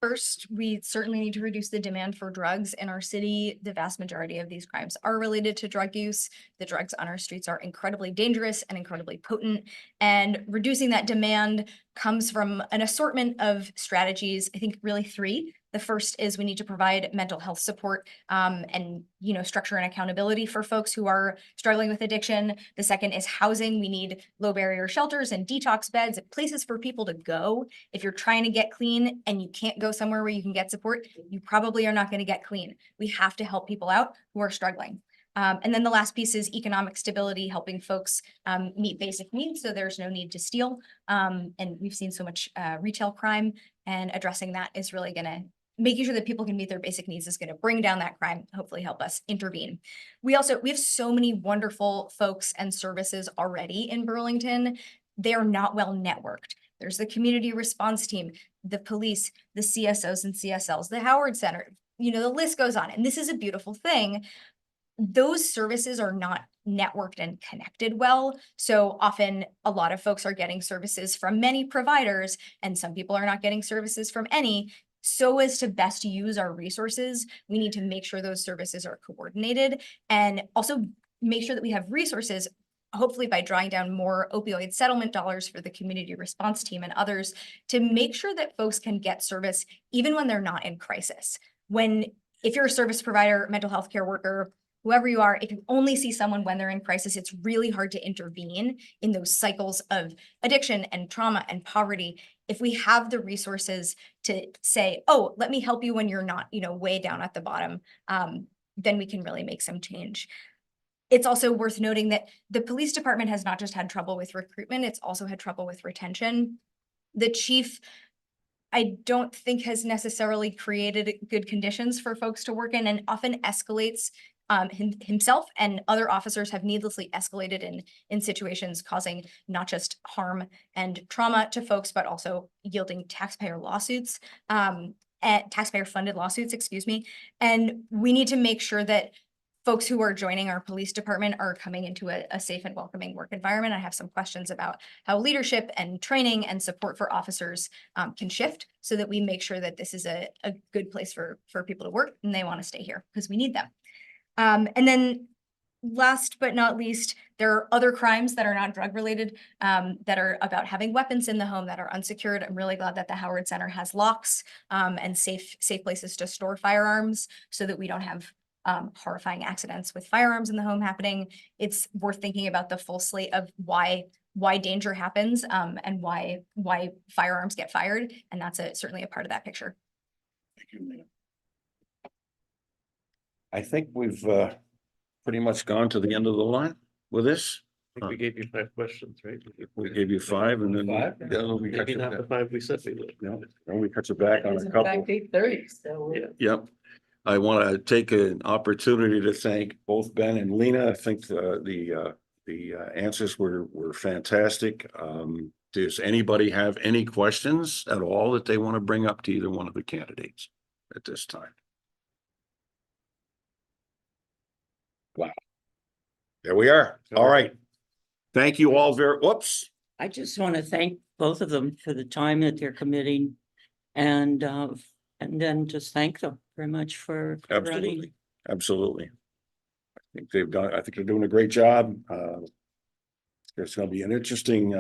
First, we certainly need to reduce the demand for drugs in our city. The vast majority of these crimes are related to drug use. The drugs on our streets are incredibly dangerous and incredibly potent. And reducing that demand comes from an assortment of strategies, I think really three. The first is we need to provide mental health support and structure and accountability for folks who are struggling with addiction. The second is housing. We need low barrier shelters and detox beds, places for people to go. If you're trying to get clean and you can't go somewhere where you can get support, you probably are not going to get clean. We have to help people out who are struggling. And then the last piece is economic stability, helping folks meet basic needs so there's no need to steal. And we've seen so much retail crime, and addressing that is really going to making sure that people can meet their basic needs is going to bring down that crime, hopefully help us intervene. We have so many wonderful folks and services already in Burlington. They are not well networked. There's the community response team, the police, the CSOs and CSLs, the Howard Center, the list goes on. And this is a beautiful thing. Those services are not networked and connected well. So often a lot of folks are getting services from many providers and some people are not getting services from any. So as to best use our resources, we need to make sure those services are coordinated and also make sure that we have resources, hopefully by drawing down more opioid settlement dollars for the community response team and others, to make sure that folks can get service even when they're not in crisis. If you're a service provider, mental health care worker, whoever you are, if you only see someone when they're in crisis, it's really hard to intervene in those cycles of addiction and trauma and poverty. If we have the resources to say, oh, let me help you when you're not, way down at the bottom, then we can really make some change. It's also worth noting that the police department has not just had trouble with recruitment, it's also had trouble with retention. The chief, I don't think, has necessarily created good conditions for folks to work in and often escalates himself, and other officers have needlessly escalated in situations causing not just harm and trauma to folks, but also yielding taxpayer lawsuits, taxpayer funded lawsuits, excuse me. And we need to make sure that folks who are joining our police department are coming into a safe and welcoming work environment. I have some questions about how leadership and training and support for officers can shift so that we make sure that this is a good place for people to work and they want to stay here because we need them. And then last but not least, there are other crimes that are not drug related that are about having weapons in the home that are unsecured. I'm really glad that the Howard Center has locks and safe places to store firearms so that we don't have horrifying accidents with firearms in the home happening. It's worth thinking about the full slate of why danger happens and why firearms get fired. And that's certainly a part of that picture. Thank you, Lena. I think we've pretty much gone to the end of the line with this. I think we gave you 5 questions, right? We gave you 5 and then we cut Maybe it not back. the 5 we said we would. No, and we cut you back on a couple. 8:30, so. Yeah. Yep. I want to take an opportunity to thank both Ben and Lena. I think the answers were fantastic. Does anybody have any questions at all that they want to bring up to either one of the candidates at this time? Wow. There we are. All right. Thank you all whoops. I just want to thank both of them for the time that they're committing and then just thank them very much for running. Absolutely. Absolutely. I think they're doing a great job. It's going to be an interesting,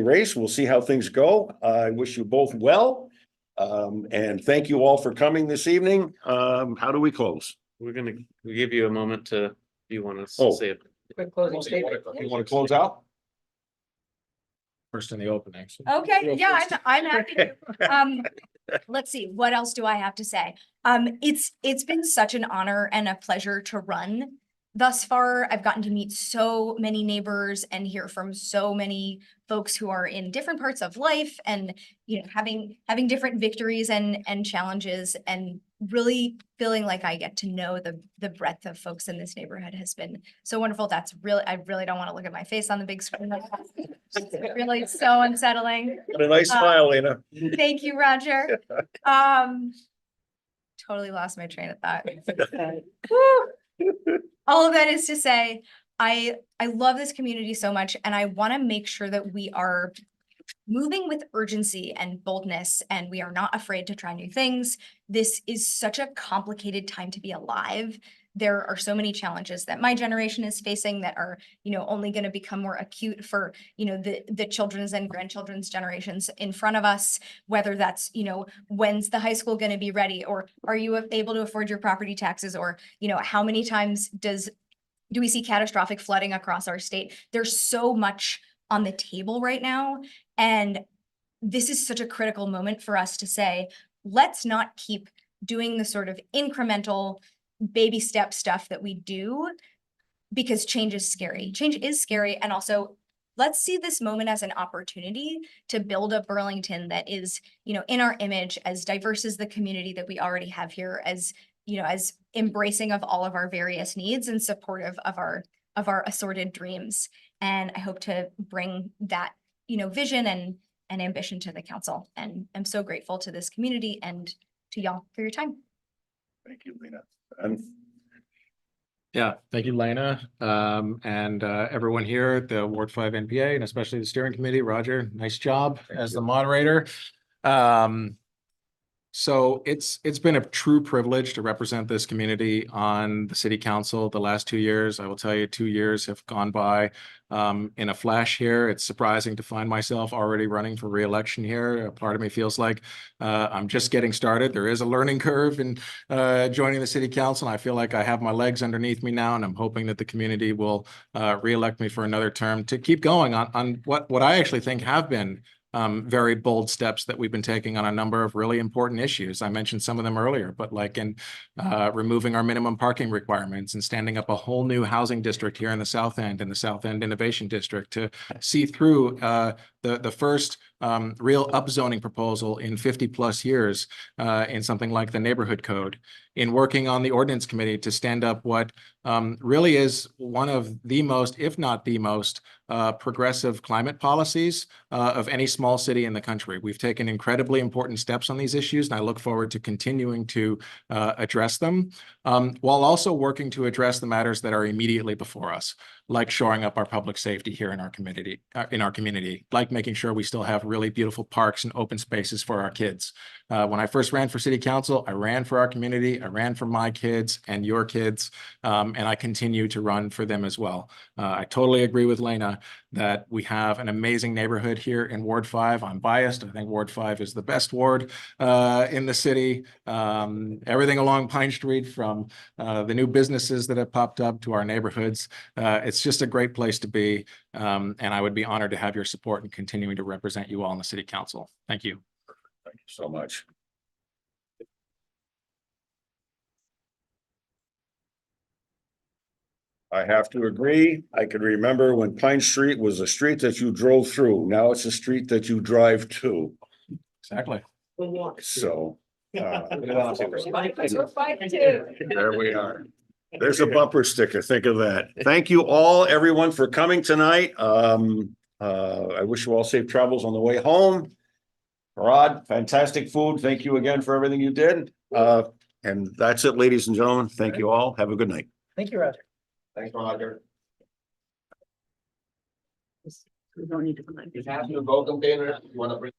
race. We'll see how things go. I wish you both well. And thank you all for coming this evening. How do we close? We'll give you a moment to, if you want to Oh. say it. Quick closing statement. You want to close out? First in the opening. so- Okay, yeah, I'm happy to. Let's see, what else do I have to say? It's been such an honor and a pleasure to run thus far, I've gotten to meet so many neighbors and hear from so many folks who are in different parts of life and, you know, having different victories and challenges, and really feeling like I get to know the breadth of folks in this neighborhood has been so wonderful. That's really, I really don't want to look at my face on the big screen. It's really so unsettling. Got a nice smile, Lena. Thank you, Roger. Totally lost my train of thought. Woo. All of that is to say, I love this community so much, and I want to make sure that we are moving with urgency and boldness, and we are not afraid to try new things. This is such a complicated time to be alive. There are so many challenges that my generation is facing that are, you know, only going to become more acute for, you know, the children's and grandchildren's generations in front of us, whether that's, you know, when's the high school going to be ready, or are you able to afford your property taxes, or, you know, how many times do we see catastrophic flooding across our state? There's so much on the table right now. And this is such a critical moment for us to say, let's not keep doing the sort of incremental baby step stuff that we do, because change is scary. Change is scary. And also, let's see this moment as an opportunity to build a Burlington that is, you know, in our image, as diverse as the community that we already have here, as, you know, as embracing of all of our various needs and supportive of our assorted dreams. And I hope to bring that, you know, vision and ambition to the council. And I'm so grateful to this community and to y'all for your time. Thank you, Lena. And Yeah, thank you, Lena, and everyone here at the Ward 5 NPA, and especially the steering committee. Roger, nice job as the moderator. So it's been a true privilege to represent this community on the city council the last 2 years. I will tell you, 2 years have gone by in a flash here. It's surprising to find myself already running for re-election here. A part of me feels like I'm just getting started. There is a learning curve in joining the city council. And I feel like I have my legs underneath me now, and I'm hoping that the community will re-elect me for another term to keep going on what I actually think have been very bold steps that we've been taking on a number of really important issues. I mentioned some of them earlier, but like in removing our minimum parking requirements and standing up a whole new housing district here in the South End, in the South End Innovation District, to see through the first real upzoning proposal in 50+ years in something like the neighborhood code, in working on the ordinance committee to stand up what really is one of the most, if not the most, progressive climate policies of any small city in the country. We've taken incredibly important steps on these issues, and I look forward to continuing to address them, while also working to address the matters that are immediately before us, like shoring up our public safety here in our community, like making sure we still have really beautiful parks and open spaces for our kids. When I first ran for city council, I ran for our community, I ran for my kids and your kids, and I continue to run for them as well. I totally agree with Lena that we have an amazing neighborhood here in Ward 5. I'm biased. I think Ward 5 is the best ward in the city. Everything along Pine Street, from the new businesses that have popped up to our neighborhoods. It's just a great place to be. And I would be honored to have your support in continuing to represent you all in the city council. Thank you. thank you so much. I have to agree. I can remember when Pine Street was a street that you drove through. Now it's a street that you drive to. Exactly. So. There we are. There's a bumper sticker. Think of that. Thank you all, everyone, for coming tonight. I wish you all safe travels on the way home. Rod, fantastic food. Thank you again for everything you did. And that's it, ladies and gentlemen. Thank you all. Have a good night. Thank you, Roger. Thanks, Roger. We don't need to. You have your vote container, you wanna bring